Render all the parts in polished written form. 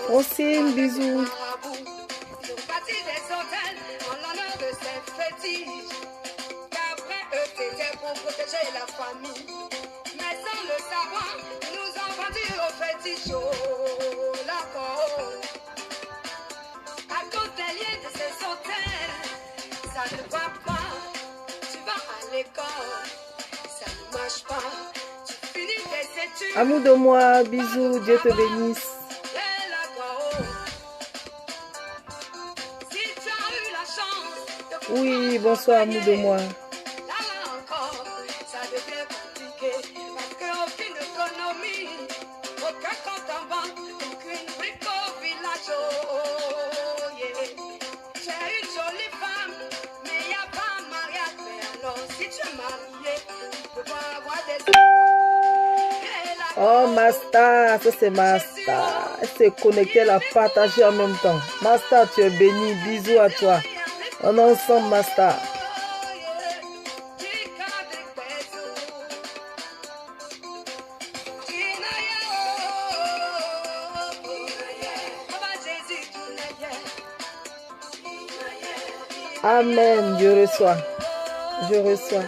Francine, bisous. Pour protéger la famille, mais sans le savoir, nous ont vendu au fétiche. Oh, la corde. À cause des liens de ces hôtels, ça ne va pas. Tu vas à l'école, ça ne marche pas. Tu finis tes études. Amour de moi, bisous, Dieu te bénisse. Si tu as eu la chance de Oui, bonsoir, amour de moi. Oh, Masta, ça c'est Masta. Elle s'est connectée, elle a partagé en même temps. Masta, tu es béni. Bisous à toi. On est ensemble, Masta. Amen, je reçois. Je reçois.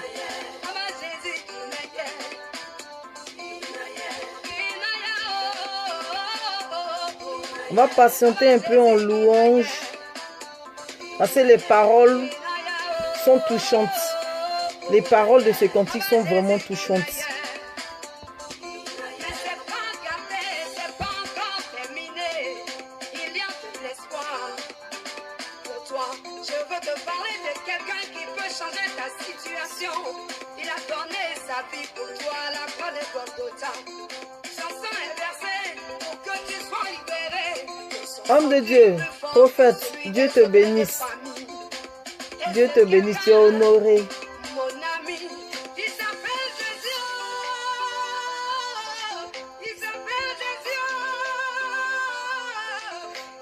On va patienter un peu en louange parce que les paroles sont touchantes. Les paroles de ce cantique sont vraiment touchantes. Je veux te parler de quelqu'un qui peut changer ta situation. Il a donné sa vie pour toi à la croix de Golgotha. Son sang est versé pour que tu sois libéré. Homme de Dieu, prophète, Dieu te bénisse. Dieu te bénisse, tu es honoré. Mon ami, il s'appelle Jésus. Il s'appelle Jésus.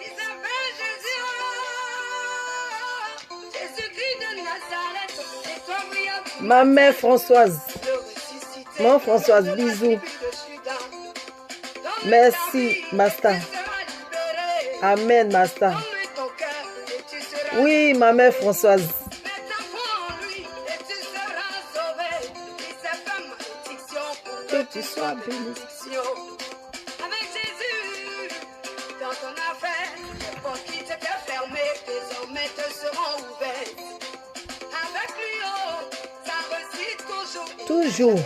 Il s'appelle Jésus. Jésus-Christ de Nazareth. Et toi, oui, Ma mère Françoise. Maman Françoise, bisous. Merci, Masta. Amen, Masta. Oui, ma mère Françoise. Que tu sois béni. Avec Jésus, dans ton affaire, les portes qui t'étaient fermées, désormais te seront ouvertes. Avec lui, oh, ça réussit toujours. Toujours.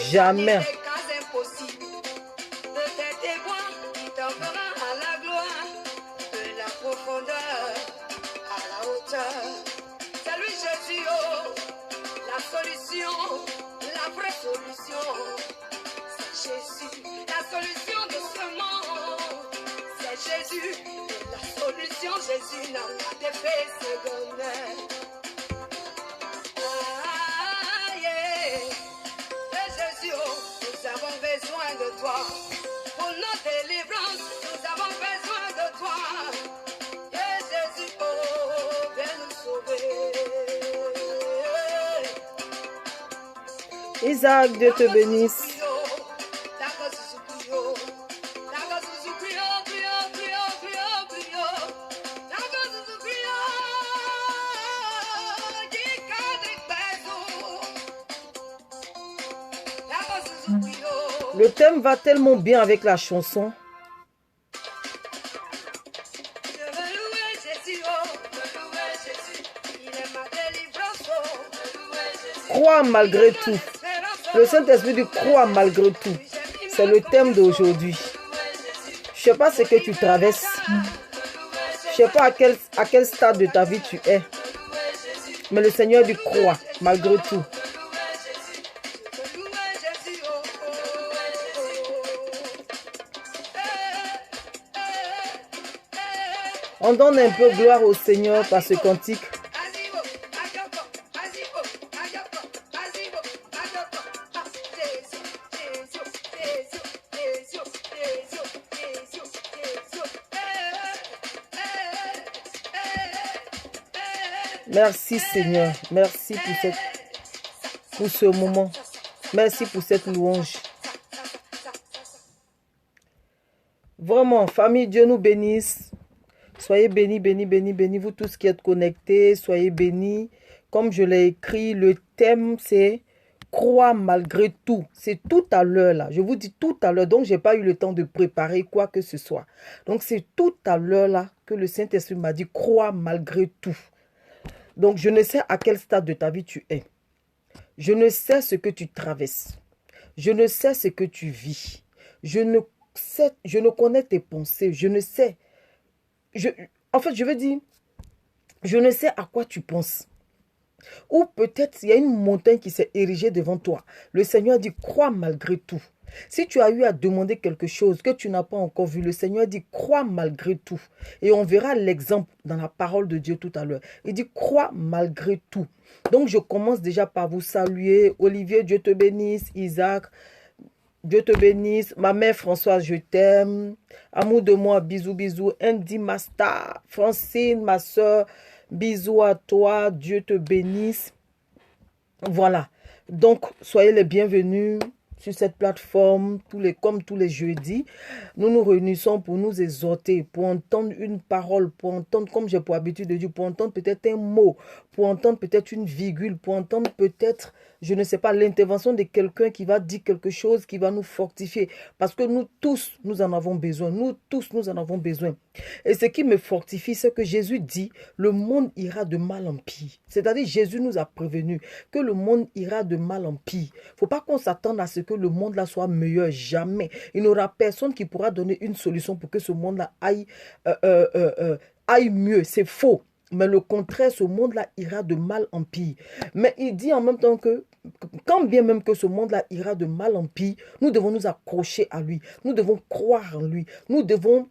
Jamais. Salut Jésus, oh, la solution, la vraie solution, c'est Jésus, la solution de ce monde, c'est Jésus, la solution, Jésus n'a pas d'effet secondaire. Ah, yeah. Et Jésus, oh, nous avons besoin de toi, pour notre délivrance, nous avons besoin de toi. Isaac, Dieu te bénisse. Le thème va tellement bien avec la chanson. Crois malgré tout. Le Saint-Esprit dit crois malgré tout. C'est le thème d'aujourd'hui. Je ne sais pas ce que tu traverses. Je ne sais pas à quel stade de ta vie tu es. Mais le Seigneur dit crois malgré tout. On donne un peu gloire au Seigneur par ce cantique. Merci Seigneur, merci pour ce moment. Merci pour cette louange. Vraiment, famille, Dieu nous bénisse. Soyez bénis, bénis, bénis, bénis, vous tous qui êtes connectés, soyez bénis. Comme je l'ai écrit, le thème c'est croire malgré tout. C'est tout à l'heure là. Je vous dis tout à l'heure. Donc, je n'ai pas eu le temps de préparer quoi que ce soit. Donc, c'est tout à l'heure là que le Saint-Esprit m'a dit croire malgré tout. Donc, je ne sais à quel stade de ta vie tu es. Je ne sais ce que tu traverses. Je ne sais ce que tu vis. Je ne connais tes pensées. Je ne sais. En fait, je veux dire, je ne sais à quoi tu penses. Ou peut-être il y a une montagne qui s'est érigée devant toi. Le Seigneur dit, crois malgré tout. Si tu as eu à demander quelque chose que tu n'as pas encore vu, le Seigneur dit, crois malgré tout. Et on verra l'exemple dans la parole de Dieu tout à l'heure. Il dit, crois malgré tout. Donc, je commence déjà par vous saluer. Olivier, Dieu te bénisse. Isaac, Dieu te bénisse. Ma mère Françoise, je t'aime. Amour de moi, bisous, bisous. Andy Masta, Francine, ma soeur, bisous à toi. Dieu te bénisse. Voilà. Donc, soyez les bienvenus sur cette plateforme, comme tous les jeudis. Nous nous réunissons pour nous exhorter, pour entendre une parole, pour entendre, comme j'ai pour habitude de dire, pour entendre peut-être un mot, pour entendre peut-être une virgule, pour entendre peut-être, je ne sais pas, l'intervention de quelqu'un qui va dire quelque chose qui va nous fortifier. Parce que nous tous, nous en avons besoin. Nous tous, nous en avons besoin. Et ce qui me fortifie, c'est que Jésus dit, le monde ira de mal en pire. C'est-à-dire, Jésus nous a prévenu que le monde ira de mal en pire. Il ne faut pas qu'on s'attende à ce que le monde là soit meilleur, jamais. Il n'y aura personne qui pourra donner une solution pour que ce monde-là aille mieux. C'est faux. Mais le contraire, ce monde-là ira de mal en pire. Mais il dit en même temps que, quand bien même que ce monde-là ira de mal en pire, nous devons nous accrocher à lui. Nous devons croire en lui. Nous devons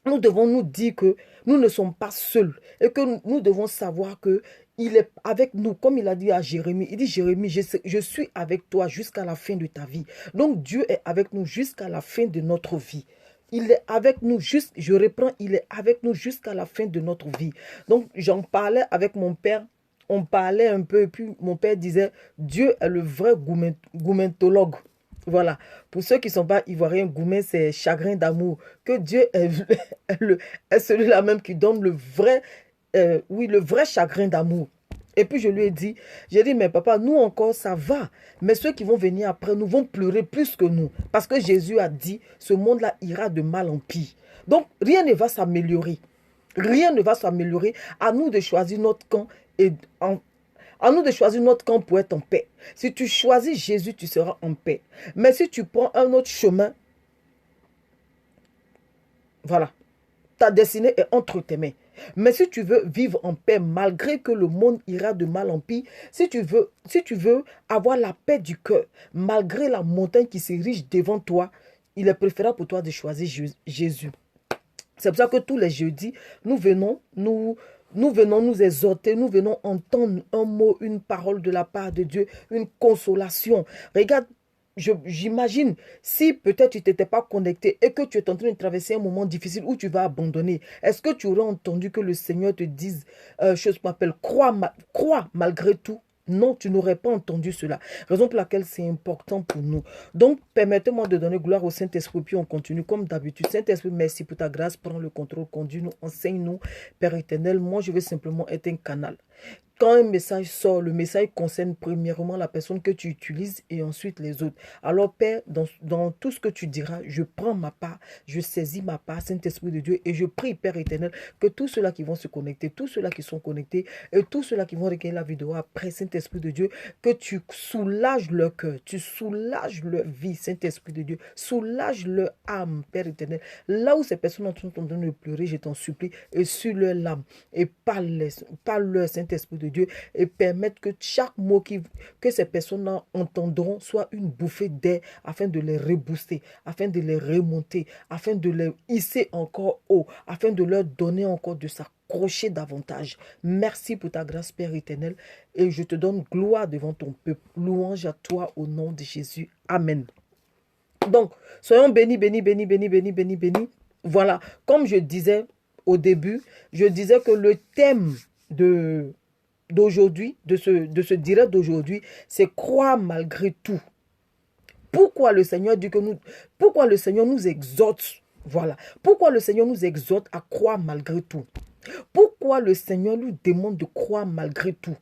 nous dire que nous ne sommes pas seuls et que nous devons savoir que il est avec nous, comme il a dit à Jérémie. Il dit, Jérémie, je suis avec toi jusqu'à la fin de ta vie. Donc Dieu est avec nous jusqu'à la fin de notre vie. Il est avec nous, je reprends, il est avec nous jusqu'à la fin de notre vie. Donc j'en parlais avec mon père. On parlait un peu et puis mon père disait, Dieu est le vrai goumentologue. Voilà. Pour ceux qui ne sont pas ivoiriens, goumen, c'est chagrin d'amour. Que Dieu est celui-là même qui donne le vrai chagrin d'amour. Et puis je lui ai dit, j'ai dit, mais papa, nous encore, ça va. Mais ceux qui vont venir après nous vont pleurer plus que nous. Parce que Jésus a dit, ce monde-là ira de mal en pire. Donc, rien ne va s'améliorer. Rien ne va s'améliorer. À nous de choisir notre camp et à nous de choisir notre camp pour être en paix. Si tu choisis Jésus, tu seras en paix. Mais si tu prends un autre chemin, voilà, ta destinée est entre tes mains. Mais si tu veux vivre en paix, malgré que le monde ira de mal en pire, si tu veux avoir la paix du cœur, malgré la montagne qui s'érige devant toi, il est préférable pour toi de choisir Jésus. C'est pour ça que tous les jeudis, nous venons nous exhorter, nous venons entendre un mot, une parole de la part de Dieu, une consolation. Regarde, j'imagine, si peut-être tu n'étais pas connecté et que tu es en train de traverser un moment difficile où tu vas abandonner, est-ce que tu aurais entendu que le Seigneur te dise, chose qu'on appelle, crois malgré tout? Non, tu n'aurais pas entendu cela. Raison pour laquelle c'est important pour nous. Donc, permettez-moi de donner gloire au Saint-Esprit, puis on continue comme d'habitude. Saint-Esprit, merci pour ta grâce. Prends le contrôle, conduis-nous, enseigne-nous, Père éternel. Moi, je veux simplement être un canal. Quand un message sort, le message concerne premièrement la personne que tu utilises et ensuite les autres. Alors, Père, dans tout ce que tu diras, je prends ma part, je saisis ma part, Saint-Esprit de Dieu, et je prie, Père éternel, que tous ceux-là qui vont se connecter, tous ceux-là qui sont connectés, et tous ceux-là qui vont regarder la vidéo après, Saint-Esprit de Dieu, que tu soulages leur cœur, tu soulages leur vie, Saint-Esprit de Dieu, soulage leur âme, Père éternel. Là où ces personnes sont en train de pleurer, je t'en supplie, et sur leur âme, et parle-leur, Saint-Esprit de Dieu, et permettre que chaque mot que ces personnes entendront soit une bouffée d'air afin de les rebooster, afin de les remonter, afin de les hisser encore haut, afin de leur donner encore de s'accrocher davantage. Merci pour ta grâce, Père éternel, et je te donne gloire devant ton peuple. Louange à toi au nom de Jésus. Amen. Donc, soyons bénis, bénis, bénis, bénis, bénis, bénis, bénis. Voilà, comme je disais au début, je disais que le thème d'aujourd'hui, de ce direct d'aujourd'hui, c'est croire malgré tout. Pourquoi le Seigneur dit pourquoi le Seigneur nous exhorte Voilà. Pourquoi le Seigneur nous exhorte à croire malgré tout? Pourquoi le Seigneur nous demande de croire malgré tout?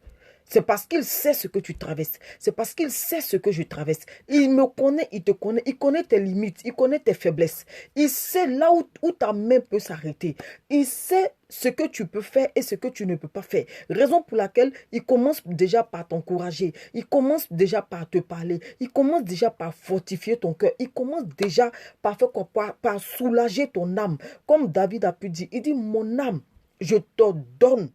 C'est parce qu'il sait ce que tu traverses. C'est parce qu'il sait ce que je traverse. Il me connaît, il te connaît. Il connaît tes limites, il connaît tes faiblesses. Il sait là où ta main peut s'arrêter. Il sait ce que tu peux faire et ce que tu ne peux pas faire. Raison pour laquelle il commence déjà par t'encourager. Il commence déjà par te parler. Il commence déjà par fortifier ton cœur. Il commence déjà par faire quoi? Par soulager ton âme. Comme David a pu dire, il dit, mon âme, je t'ordonne.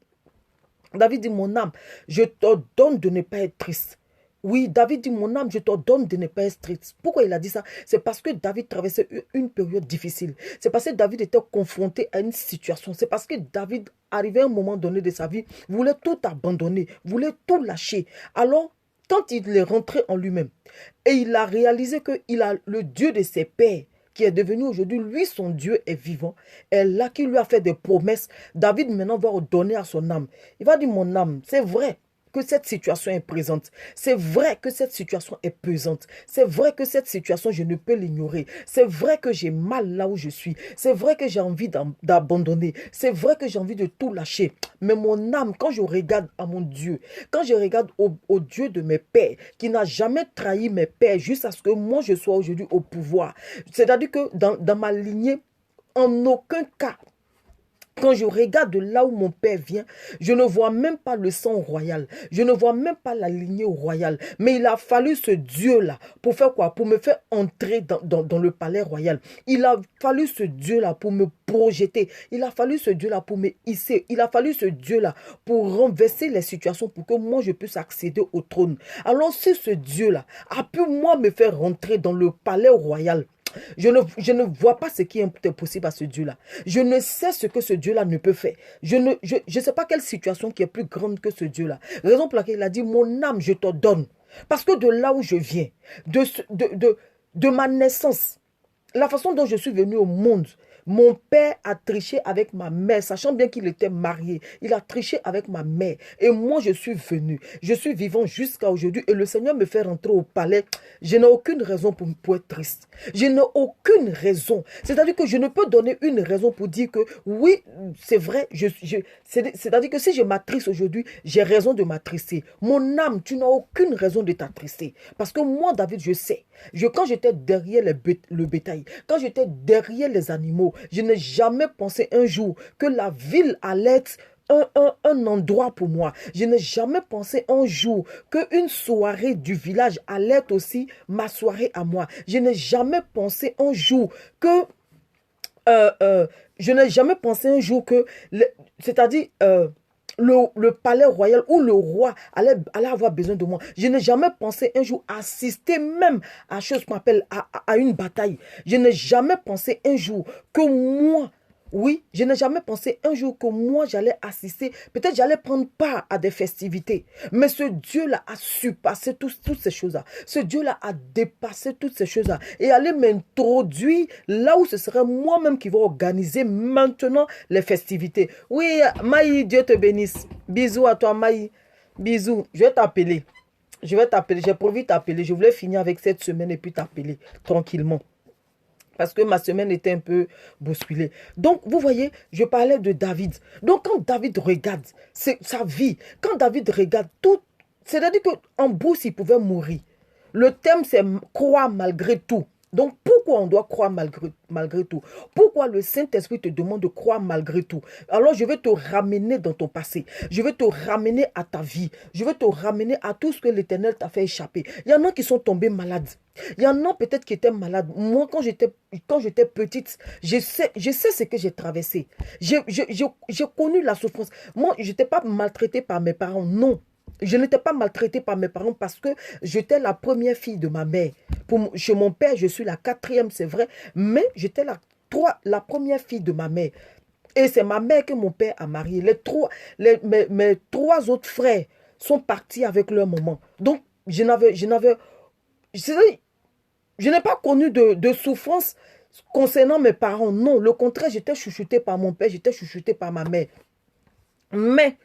David dit, mon âme, je t'ordonne de ne pas être triste. Oui, David dit, mon âme, je t'ordonne de ne pas être triste. Pourquoi il a dit ça? C'est parce que David traversait une période difficile. C'est parce que David était confronté à une situation. C'est parce que David, arrivé à un moment donné de sa vie, voulait tout abandonner, voulait tout lâcher. Alors, quand il est rentré en lui-même, et il a réalisé qu'il a le Dieu de ses pères, qui est devenu aujourd'hui, lui, son Dieu est vivant, et là, qui lui a fait des promesses, David maintenant va ordonner à son âme. Il va dire, mon âme, c'est vrai que cette situation est présente. C'est vrai que cette situation est pesante. C'est vrai que cette situation, je ne peux l'ignorer. C'est vrai que j'ai mal là où je suis. C'est vrai que j'ai envie d'abandonner. C'est vrai que j'ai envie de tout lâcher. Mais mon âme, quand je regarde à mon Dieu, quand je regarde au Dieu de mes pères, qui n'a jamais trahi mes pères jusqu'à ce que moi je sois aujourd'hui au pouvoir. C'est-à-dire que dans ma lignée, en aucun cas, quand je regarde de là où mon père vient, je ne vois même pas le sang royal. Je ne vois même pas la lignée royale. Mais il a fallu ce Dieu-là pour faire quoi? Pour me faire entrer dans le palais royal. Il a fallu ce Dieu-là pour me projeter. Il a fallu ce Dieu-là pour me hisser. Il a fallu ce Dieu-là pour renverser les situations pour que moi je puisse accéder au trône. Alors si ce Dieu-là a pu moi me faire rentrer dans le palais royal, je ne vois pas ce qui est possible à ce Dieu-là. Je ne sais ce que ce Dieu-là ne peut faire. Je ne sais pas quelle situation qui est plus grande que ce Dieu-là. Raison pour laquelle il a dit, mon âme, je te donne. Parce que de là où je viens, de ma naissance, la façon dont je suis venu au monde, mon père a triché avec ma mère, sachant bien qu'il était marié. Il a triché avec ma mère. Et moi, je suis venu. Je suis vivant jusqu'à aujourd'hui. Et le Seigneur me fait rentrer au palais. Je n'ai aucune raison pour être triste. Je n'ai aucune raison. C'est-à-dire que je ne peux donner une raison pour dire que oui, c'est vrai. C'est-à-dire que si je m'attriste aujourd'hui, j'ai raison de m'attrister. Mon âme, tu n'as aucune raison de t'attrister. Parce que moi, David, je sais. Quand j'étais derrière le bétail, quand j'étais derrière les animaux, je n'ai jamais pensé un jour que la ville allait être un endroit pour moi. Je n'ai jamais pensé un jour qu'une soirée du village allait être aussi ma soirée à moi. Je n'ai jamais pensé un jour que... je n'ai jamais pensé un jour que... C'est-à-dire... le palais royal où le roi allait avoir besoin de moi. Je n'ai jamais pensé un jour assister même à chose qu'on appelle à une bataille. Je n'ai jamais pensé un jour que moi, oui, je n'ai jamais pensé un jour que moi j'allais assister, peut-être j'allais prendre part à des festivités. Mais ce Dieu-là a surpassé toutes ces choses-là. Ce Dieu-là a dépassé toutes ces choses-là et allait m'introduire là où ce serait moi-même qui vais organiser maintenant les festivités. Oui, Maï, Dieu te bénisse. Bisous à toi, Maï. Bisous. Je vais t'appeler. J'ai prévu t'appeler. Je voulais finir avec cette semaine et puis t'appeler tranquillement. Parce que ma semaine était un peu bousculée. Donc, vous voyez, je parlais de David. Donc, quand David regarde sa vie, quand David regarde tout, c'est-à-dire qu'en bourse, il pouvait mourir. Le thème, c'est croire malgré tout. Donc, pourquoi on doit croire malgré tout? Pourquoi le Saint-Esprit te demande de croire malgré tout? Alors, je vais te ramener dans ton passé. Je vais te ramener à ta vie. Je vais te ramener à tout ce que l'Éternel t'a fait échapper. Il y en a qui sont tombés malades. Il y en a peut-être qui étaient malades. Moi, quand j'étais petite, je sais ce que j'ai traversé. J'ai connu la souffrance. Moi, je n'étais pas maltraitée par mes parents. Non. Je n'étais pas maltraitée par mes parents parce que j'étais la première fille de ma mère. Chez mon père, je suis la quatrième, c'est vrai. Mais j'étais la première fille de ma mère. Et c'est ma mère que mon père a mariée. Mes trois autres frères sont partis avec leur maman. Donc, je n'ai pas connu de souffrance concernant mes parents. Non, le contraire, j'étais chouchoutée par mon père, j'étais chouchoutée par ma mère. Mais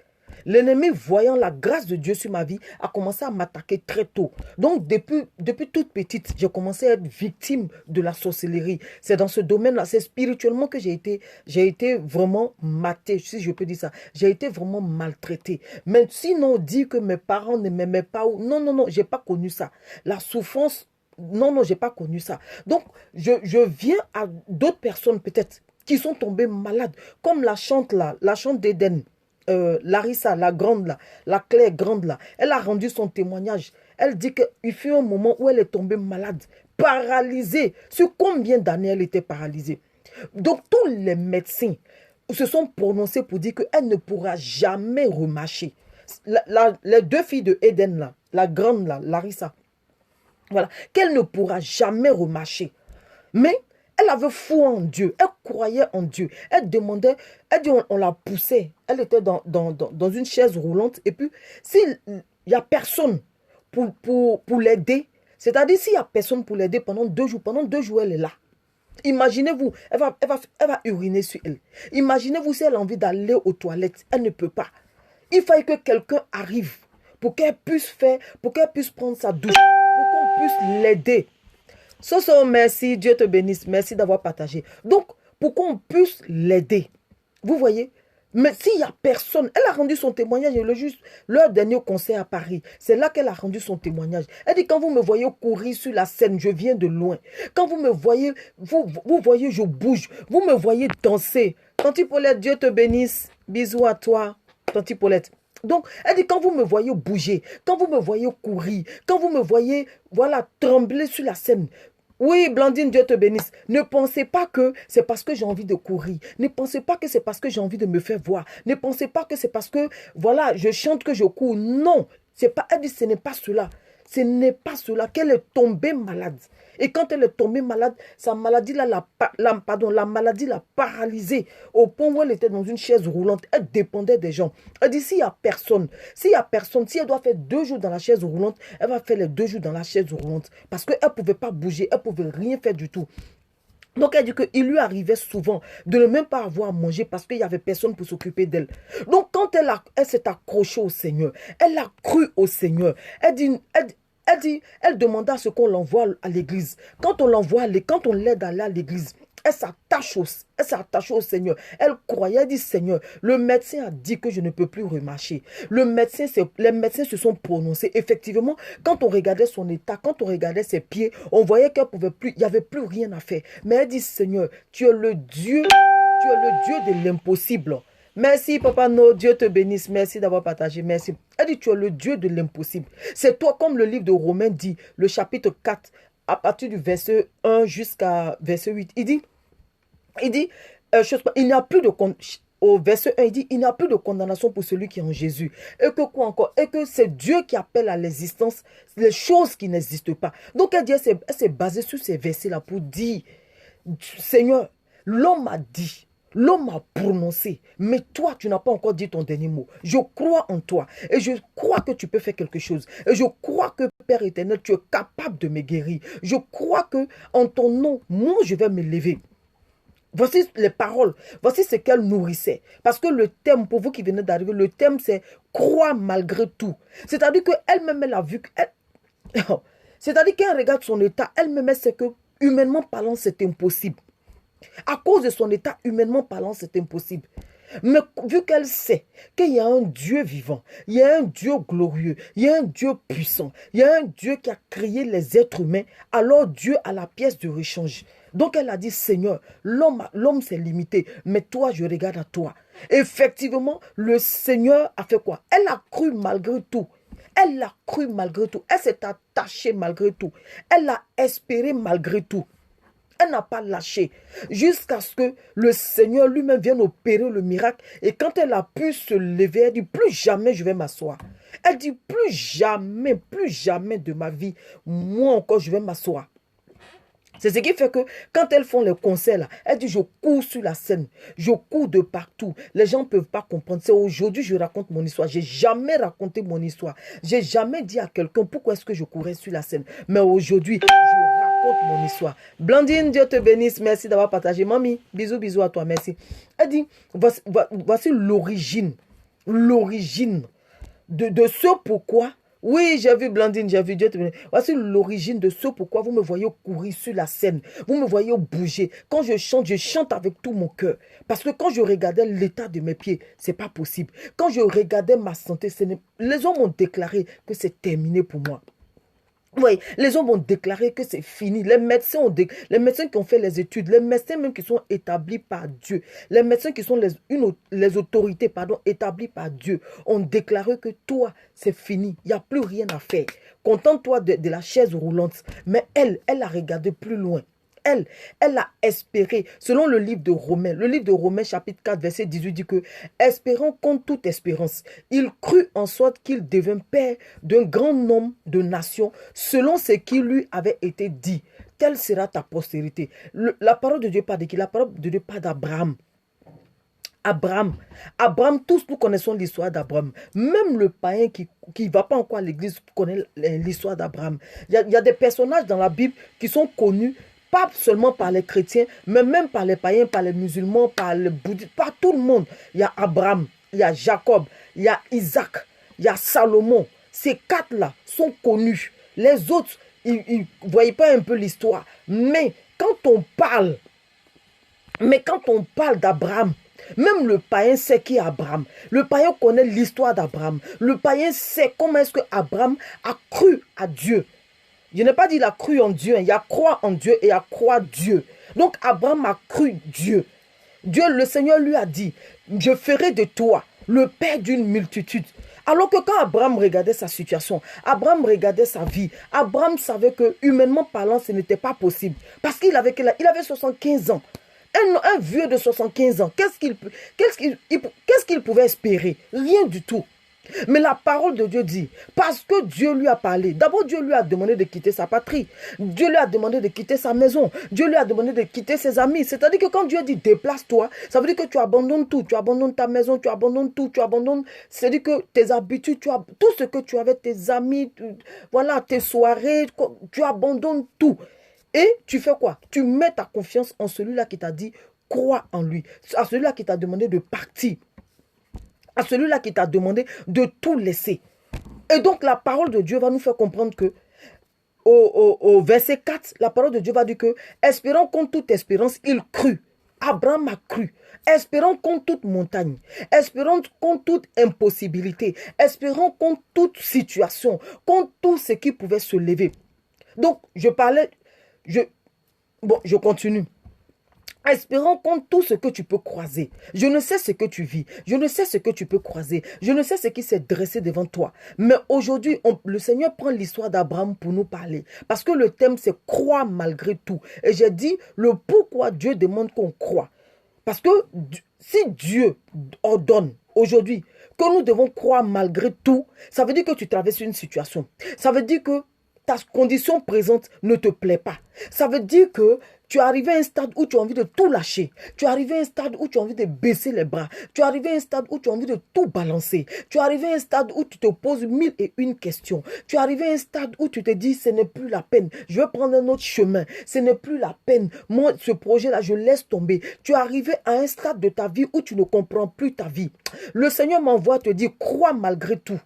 L'ennemi, voyant la grâce de Dieu sur ma vie, a commencé à m'attaquer très tôt. Donc, depuis toute petite, j'ai commencé à être victime de la sorcellerie. C'est dans ce domaine-là, c'est spirituellement que j'ai été vraiment matée, si je peux dire ça. J'ai été vraiment maltraitée. Mais sinon, dire que mes parents ne m'aimaient pas, non, non, non, j'ai pas connu ça. La souffrance, non, non, j'ai pas connu ça. Donc, je viens à d'autres personnes peut-être qui sont tombées malades, comme la chante d'Éden. Larissa, la grande là, la Claire grande là, elle a rendu son témoignage. Elle dit qu'il fut un moment où elle est tombée malade, paralysée. Sur combien d'années elle était paralysée? Donc tous les médecins se sont prononcés pour dire qu'elle ne pourra jamais remarcher. Les deux filles de Eden là, la grande là, Larissa, voilà, qu'elle ne pourra jamais remarcher. Mais elle avait foi en Dieu, elle croyait en Dieu. Elle demandait, elle dit on la poussait. Elle était dans une chaise roulante. Et puis, s'il n'y a personne pour l'aider, c'est-à-dire s'il n'y a personne pour l'aider pendant 2 jours, elle est là. Imaginez-vous, elle va uriner sur elle. Imaginez-vous si elle a envie d'aller aux toilettes, elle ne peut pas. Il fallait que quelqu'un arrive pour qu'elle puisse prendre sa douche, pour qu'on puisse l'aider. Soso, merci, Dieu te bénisse, merci d'avoir partagé. Donc, pour qu'on puisse l'aider, vous voyez, mais s'il n'y a personne, elle a rendu son témoignage, leur dernier concert à Paris, c'est là qu'elle a rendu son témoignage. Elle dit, quand vous me voyez courir sur la scène, je viens de loin. Quand vous me voyez, vous voyez, je bouge, vous me voyez danser. Tanti Paulette, Dieu te bénisse, bisous à toi, Tanti Paulette. Donc, elle dit, quand vous me voyez bouger, quand vous me voyez courir, quand vous me voyez, voilà, trembler sur la scène. Oui, Blandine, Dieu te bénisse. Ne pensez pas que c'est parce que j'ai envie de courir. Ne pensez pas que c'est parce que j'ai envie de me faire voir. Ne pensez pas que c'est parce que, voilà, je chante que je cours. Non, c'est pas, elle dit, ce n'est pas cela. Ce n'est pas cela, qu'elle est tombée malade. Et quand elle est tombée malade, sa maladie la maladie l'a paralysée au point où elle était dans une chaise roulante. Elle dépendait des gens. Elle dit, s'il n'y a personne, si elle doit faire 2 jours dans la chaise roulante, elle va faire les 2 jours dans la chaise roulante. Parce qu'elle ne pouvait pas bouger, elle ne pouvait rien faire du tout. Donc, elle dit qu'il lui arrivait souvent de ne même pas avoir à manger parce qu'il n'y avait personne pour s'occuper d'elle. Donc, quand elle s'est accrochée au Seigneur, elle a cru au Seigneur. Elle demanda à ce qu'on l'envoie à l'église. Quand on l'aide à aller à l'église, elle s'attache au Seigneur. Elle croyait, elle dit, Seigneur, le médecin a dit que je ne peux plus remarcher. Les médecins se sont prononcés. Effectivement, quand on regardait son état, quand on regardait ses pieds, on voyait qu'elle pouvait plus, il n'y avait plus rien à faire. Mais elle dit, Seigneur, tu es le Dieu de l'impossible. Merci, Papa No, Dieu te bénisse. Merci d'avoir partagé. Merci. Elle dit, tu es le Dieu de l'impossible. C'est toi, comme le livre de Romains dit, le chapitre 4, à partir du verset 1 jusqu'à verset 8. Il dit, il n'y a plus de au verset 1, il dit, il n'y a plus de condamnation pour celui qui est en Jésus. Et que quoi encore? Et que c'est Dieu qui appelle à l'existence les choses qui n'existent pas. Donc, elle dit, elle s'est basée sur ces versets-là pour dire, Seigneur, l'homme a dit, l'homme a prononcé, mais toi, tu n'as pas encore dit ton dernier mot. Je crois en toi et je crois que tu peux faire quelque chose. Et je crois que, Père éternel, tu es capable de me guérir. Je crois que en ton nom, moi, je vais me lever. Voici les paroles, voici ce qu'elle nourrissait. Parce que le thème, pour vous qui venez d'arriver, le thème, c'est croire malgré tout. C'est-à-dire qu'elle-même, elle a vu c'est-à-dire qu'elle regarde son état, elle-même, elle sait que, humainement parlant, c'est impossible. À cause de son état, humainement parlant, c'est impossible. Mais vu qu'elle sait qu'il y a un Dieu vivant, il y a un Dieu glorieux, il y a un Dieu puissant, il y a un Dieu qui a créé les êtres humains, alors Dieu a la pièce de rechange. Donc elle a dit, Seigneur, l'homme s'est limité, mais toi, je regarde à toi. Effectivement, le Seigneur a fait quoi? Elle a cru malgré tout. Elle a cru malgré tout. Elle s'est attachée malgré tout. Elle a espéré malgré tout. Elle n'a pas lâché jusqu'à ce que le Seigneur lui-même vienne opérer le miracle. Et quand elle a pu se lever, elle dit, plus jamais je vais m'asseoir. Elle dit, plus jamais de ma vie, moi encore je vais m'asseoir. C'est ce qui fait que quand elles font les concerts, là, elle dit, je cours sur la scène, je cours de partout. Les gens ne peuvent pas comprendre. C'est aujourd'hui que je raconte mon histoire. Je n'ai jamais raconté mon histoire. Je n'ai jamais dit à quelqu'un pourquoi est-ce que je courais sur la scène. Mais aujourd'hui, je raconte mon histoire. Blandine, Dieu te bénisse. Merci d'avoir partagé. Mamie, bisous à toi. Merci. Elle dit, voici l'origine l'origine de ce pourquoi. Oui, j'ai vu Blandine, j'ai vu Dieu te bénisse. Voici l'origine de ce pourquoi vous me voyez courir sur la scène. Vous me voyez bouger. Quand je chante avec tout mon cœur. Parce que quand je regardais l'état de mes pieds, c'est pas possible. Quand je regardais ma santé, les hommes ont déclaré que c'est terminé pour moi. Oui, les hommes ont déclaré que c'est fini. Les médecins qui ont fait les études, les médecins même qui sont établis par Dieu, les médecins qui sont les autorités établies par Dieu, ont déclaré que toi, c'est fini. Il n'y a plus rien à faire. Contente-toi de la chaise roulante. Mais elle a regardé plus loin. Elle a espéré, selon le livre de Romains chapitre 4 verset 18 dit que, espérant contre toute espérance, il crut en sorte qu'il devint père d'un grand nombre de nations, selon ce qui lui avait été dit. Telle sera ta postérité. La parole de Dieu parle de qui? La parole de Dieu parle d'Abraham. Abraham, tous nous connaissons l'histoire d'Abraham. Même le païen qui ne va pas encore à l'église connaît l'histoire d'Abraham. Il y a des personnages dans la Bible qui sont connus pas seulement par les chrétiens, mais même par les païens, par les musulmans, par les bouddhistes, par tout le monde. Il y a Abraham, il y a Jacob, il y a Isaac, il y a Salomon. Ces quatre-là sont connus. Les autres, ils ne voyaient pas un peu l'histoire. Mais quand on parle d'Abraham, même le païen sait qui est Abraham. Le païen connaît l'histoire d'Abraham. Le païen sait comment est-ce que Abraham a cru à Dieu. Je n'ai pas dit il a cru en Dieu. Il y a croire en Dieu et il y a croire Dieu. Donc Abraham a cru Dieu. Dieu, le Seigneur lui a dit, je ferai de toi le père d'une multitude. Alors que quand Abraham regardait sa situation, Abraham regardait sa vie, Abraham savait que humainement parlant, ce n'était pas possible. Parce qu'il avait 75 ans. Un vieux de 75 ans, qu'est-ce qu'il pouvait espérer? Rien du tout. Mais la parole de Dieu dit, parce que Dieu lui a parlé, d'abord Dieu lui a demandé de quitter sa patrie, Dieu lui a demandé de quitter sa maison, Dieu lui a demandé de quitter ses amis. C'est-à-dire que quand Dieu dit déplace-toi, ça veut dire que tu abandonnes tout, tu abandonnes ta maison, tu abandonnes tout, tu abandonnes, c'est-à-dire que tes habitudes, tout ce que tu avais, tes amis, voilà, tes soirées, tu abandonnes tout. Et tu fais quoi? Tu mets ta confiance en celui-là qui t'a dit, crois en lui, à celui-là qui t'a demandé de partir, à celui-là qui t'a demandé de tout laisser. Et donc la parole de Dieu va nous faire comprendre que au verset 4, la parole de Dieu va dire que, espérant contre toute espérance, il crut. Abraham a cru, espérant contre toute montagne, espérant contre toute impossibilité, espérant contre toute situation, contre tout ce qui pouvait se lever. Donc je continue. Espérant contre tout ce que tu peux croiser. Je ne sais ce que tu vis. Je ne sais ce que tu peux croiser. Je ne sais ce qui s'est dressé devant toi. Mais aujourd'hui, le Seigneur prend l'histoire d'Abraham pour nous parler. Parce que le thème, c'est croire malgré tout. Et j'ai dit le pourquoi Dieu demande qu'on croit. Parce que si Dieu ordonne aujourd'hui que nous devons croire malgré tout, ça veut dire que tu traverses une situation. Ça veut dire que ta condition présente ne te plaît pas. Ça veut dire que tu es arrivé à un stade où tu as envie de tout lâcher. Tu es arrivé à un stade où tu as envie de baisser les bras. Tu es arrivé à un stade où tu as envie de tout balancer. Tu es arrivé à un stade où tu te poses 1001 questions. Tu es arrivé à un stade où tu te dis, ce n'est plus la peine. Je vais prendre un autre chemin. Ce n'est plus la peine. Moi, ce projet-là, je laisse tomber. Tu es arrivé à un stade de ta vie où tu ne comprends plus ta vie. Le Seigneur m'envoie te dire, crois malgré tout.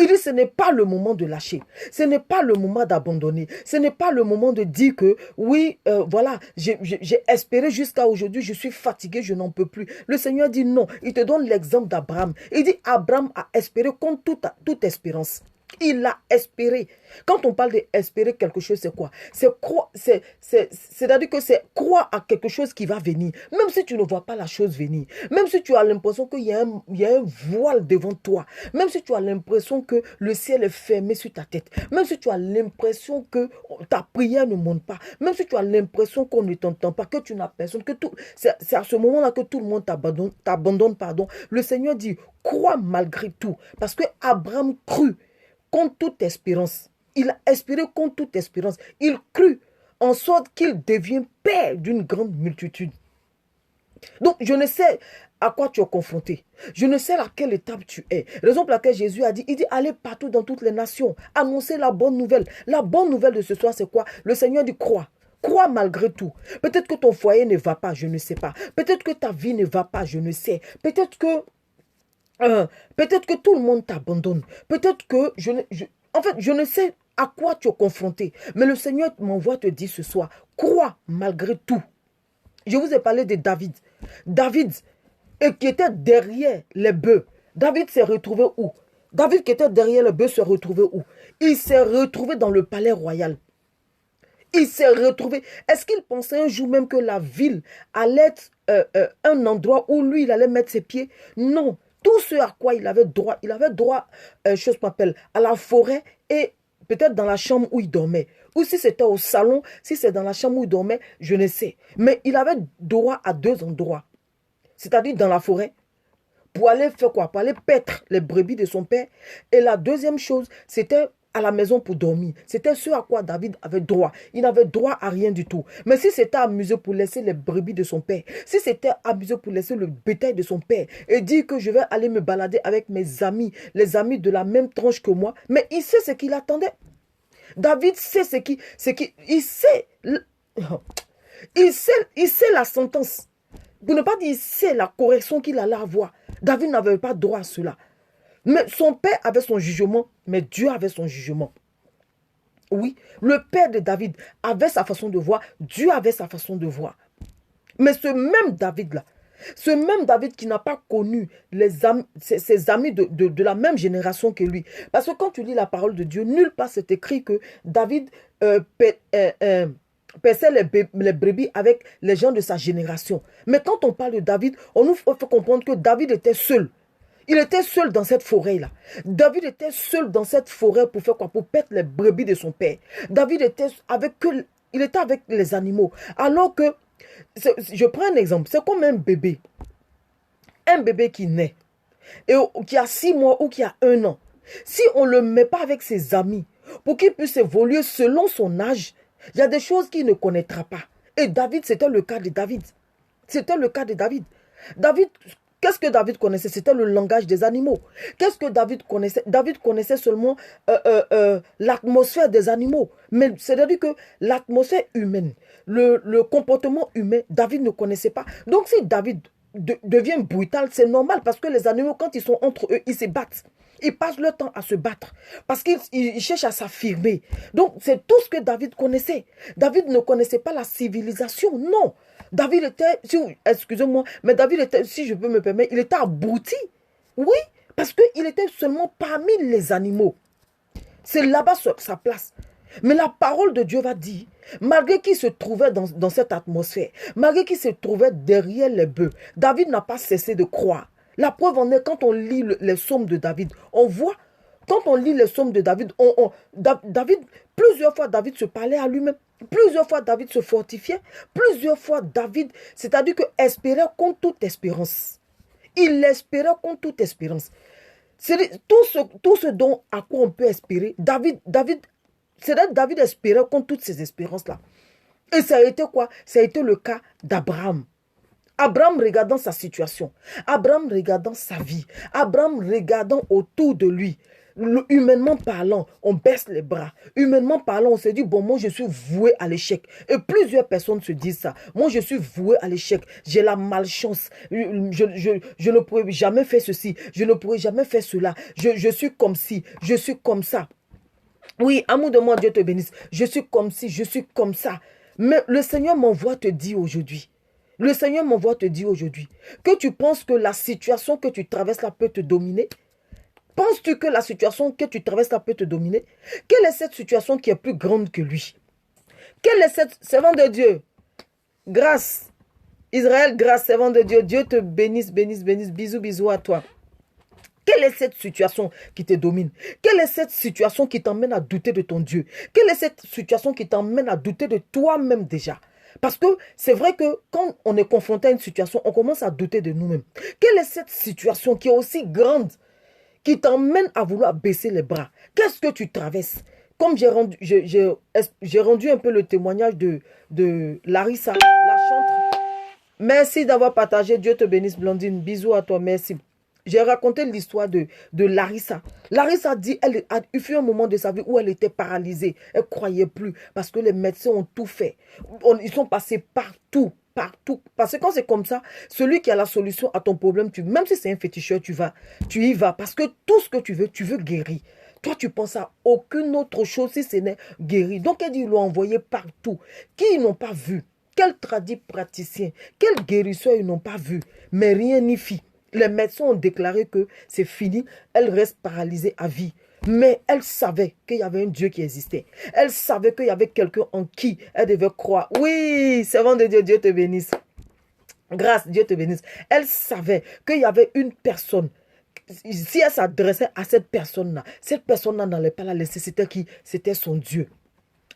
Il dit, ce n'est pas le moment de lâcher. Ce n'est pas le moment d'abandonner. Ce n'est pas le moment de dire que, oui, voilà, j'ai espéré jusqu'à aujourd'hui, je suis fatigué, je n'en peux plus. Le Seigneur dit non. Il te donne l'exemple d'Abraham. Il dit, Abraham a espéré contre toute espérance. Il a espéré. Quand on parle d'espérer quelque chose, c'est quoi? C'est-à-dire que c'est croire à quelque chose qui va venir. Même si tu ne vois pas la chose venir. Même si tu as l'impression qu'il y a un voile devant toi. Même si tu as l'impression que le ciel est fermé sur ta tête. Même si tu as l'impression que ta prière ne monte pas. Même si tu as l'impression qu'on ne t'entend pas, que tu n'as personne. C'est à ce moment-là que tout le monde t'abandonne. Le Seigneur dit, crois malgré tout. Parce que Abraham crut. Contre toute espérance. Il a espéré contre toute espérance. Il crut en sorte qu'il devient père d'une grande multitude. Donc, je ne sais à quoi tu es confronté. Je ne sais à quelle étape tu es. Raison pour laquelle Jésus a dit, il dit, allez partout dans toutes les nations. Annoncez la bonne nouvelle. La bonne nouvelle de ce soir, c'est quoi? Le Seigneur dit, crois. Crois malgré tout. Peut-être que ton foyer ne va pas, je ne sais pas. Peut-être que ta vie ne va pas, je ne sais. Peut-être que Peut-être que tout le monde t'abandonne. Peut-être que en fait, je ne sais à quoi tu es confronté. Mais le Seigneur m'envoie te dire ce soir, crois malgré tout. Je vous ai parlé de David. David, qui était derrière les bœufs. David s'est retrouvé où? David qui était derrière les bœufs s'est retrouvé où? Il s'est retrouvé dans le palais royal. Il s'est retrouvé. Est-ce qu'il pensait un jour même que la ville allait être un endroit où lui, il allait mettre ses pieds? Non. Tout ce à quoi il avait droit, chose m'appelle, à la forêt et peut-être dans la chambre où il dormait. Ou si c'était au salon, si c'est dans la chambre où il dormait, je ne sais. Mais il avait droit à 2 endroits. C'est-à-dire dans la forêt, pour aller faire quoi? Pour aller paître les brebis de son père. Et la deuxième chose, c'était à la maison pour dormir. C'était ce à quoi David avait droit. Il n'avait droit à rien du tout. Mais si c'était amusé pour laisser les brebis de son père, si c'était amusé pour laisser le bétail de son père et dire que je vais aller me balader avec mes amis, les amis de la même tranche que moi, mais il sait ce qu'il attendait. David sait il sait la sentence. Pour ne pas dire, il sait la correction qu'il allait avoir. David n'avait pas droit à cela. Mais son père avait son jugement, mais Dieu avait son jugement. Oui, le père de David avait sa façon de voir, Dieu avait sa façon de voir. Mais ce même David-là, ce même David qui n'a pas connu ses amis de la même génération que lui. Parce que quand tu lis la parole de Dieu, nulle part c'est écrit que David paissait les brebis avec les gens de sa génération. Mais quand on parle de David, on nous fait comprendre que David était seul. Il était seul dans cette forêt-là. David était seul dans cette forêt pour faire quoi? Pour paître les brebis de son père. David était avec les animaux. Alors que, je prends un exemple, c'est comme un bébé. Un bébé qui naît, et qui a 6 mois ou qui a 1 an. Si on ne le met pas avec ses amis, pour qu'il puisse évoluer selon son âge, il y a des choses qu'il ne connaîtra pas. Et David, c'était le cas de David. C'était le cas de David. Qu'est-ce que David connaissait? C'était le langage des animaux. Qu'est-ce que David connaissait? David connaissait seulement l'atmosphère des animaux. Mais c'est-à-dire que l'atmosphère humaine, le comportement humain, David ne connaissait pas. Donc si David devient brutal, c'est normal parce que les animaux, quand ils sont entre eux, ils se battent. Ils passent leur temps à se battre parce qu'ils cherchent à s'affirmer. Donc, c'est tout ce que David connaissait. David ne connaissait pas la civilisation, non. David était, excusez-moi, mais David était, si je peux me permettre, il était abruti. Oui, parce qu'il était seulement parmi les animaux. C'est là-bas sa place. Mais la parole de Dieu va dire, malgré qu'il se trouvait dans cette atmosphère, malgré qu'il se trouvait derrière les bœufs, David n'a pas cessé de croire. La preuve en est quand on lit les psaumes de David, on voit, quand on lit les psaumes de David, David, plusieurs fois David se parlait à lui-même, plusieurs fois David se fortifiait, plusieurs fois David, c'est-à-dire que espérait contre toute espérance. Il espérait contre toute espérance. C'est tout ce dont à quoi on peut espérer, David espérait contre toutes ces espérances-là. Et ça a été quoi? Ça a été le cas d'Abraham. Abraham regardant sa situation, Abraham regardant sa vie, Abraham regardant autour de lui, humainement parlant, on baisse les bras. Humainement parlant, on se dit, bon, moi je suis voué à l'échec. Et plusieurs personnes se disent ça. Moi je suis voué à l'échec. J'ai la malchance. Je ne pourrai jamais faire ceci. Je ne pourrai jamais faire cela. Je suis comme ci. Je suis comme ça. Oui, amour de moi, Dieu te bénisse. Je suis comme ci, je suis comme ça. Mais le Seigneur m'envoie te dire aujourd'hui. Le Seigneur m'envoie te dire aujourd'hui que tu penses que la situation que tu traverses là peut te dominer. Penses-tu que la situation que tu traverses là peut te dominer? Quelle est cette situation qui est plus grande que lui? Quelle est cette servante de Dieu? Grâce. Israël, grâce, servante de Dieu. Dieu te bénisse, bénisse, bénisse. Bisous, bisous à toi. Quelle est cette situation qui te domine? Quelle est cette situation qui t'emmène à douter de ton Dieu? Quelle est cette situation qui t'emmène à douter de toi-même déjà? Parce que c'est vrai que quand on est confronté à une situation, on commence à douter de nous-mêmes. Quelle est cette situation qui est aussi grande, qui t'emmène à vouloir baisser les bras? Qu'est-ce que tu traverses? Comme j'ai rendu un peu le témoignage de Larissa, la chanteuse. Merci d'avoir partagé. Dieu te bénisse, Blondine. Bisous à toi, merci. J'ai raconté l'histoire de Larissa. Larissa dit, il fut un moment de sa vie où elle était paralysée. Elle ne croyait plus parce que les médecins ont tout fait. Ils sont passés partout. partout. Parce que quand c'est comme ça, celui qui a la solution à ton problème, même si c'est un féticheur, tu y vas. Parce que tout ce que tu veux guérir. Toi, tu penses à aucune autre chose si ce n'est guéri. Donc, elle dit, ils l'ont envoyé partout. Qui ils n'ont pas vu? Quel tradit praticien? Quel guérisseur ils n'ont pas vu? Mais rien n'y fit. Les médecins ont déclaré que c'est fini. Elle reste paralysée à vie. Mais elle savait qu'il y avait un Dieu qui existait. Elle savait qu'il y avait quelqu'un en qui elle devait croire. Oui, servant de Dieu, Dieu te bénisse. Grâce, Dieu te bénisse. Elle savait qu'il y avait une personne. Si elle s'adressait à cette personne-là n'allait pas la laisser. C'était son Dieu.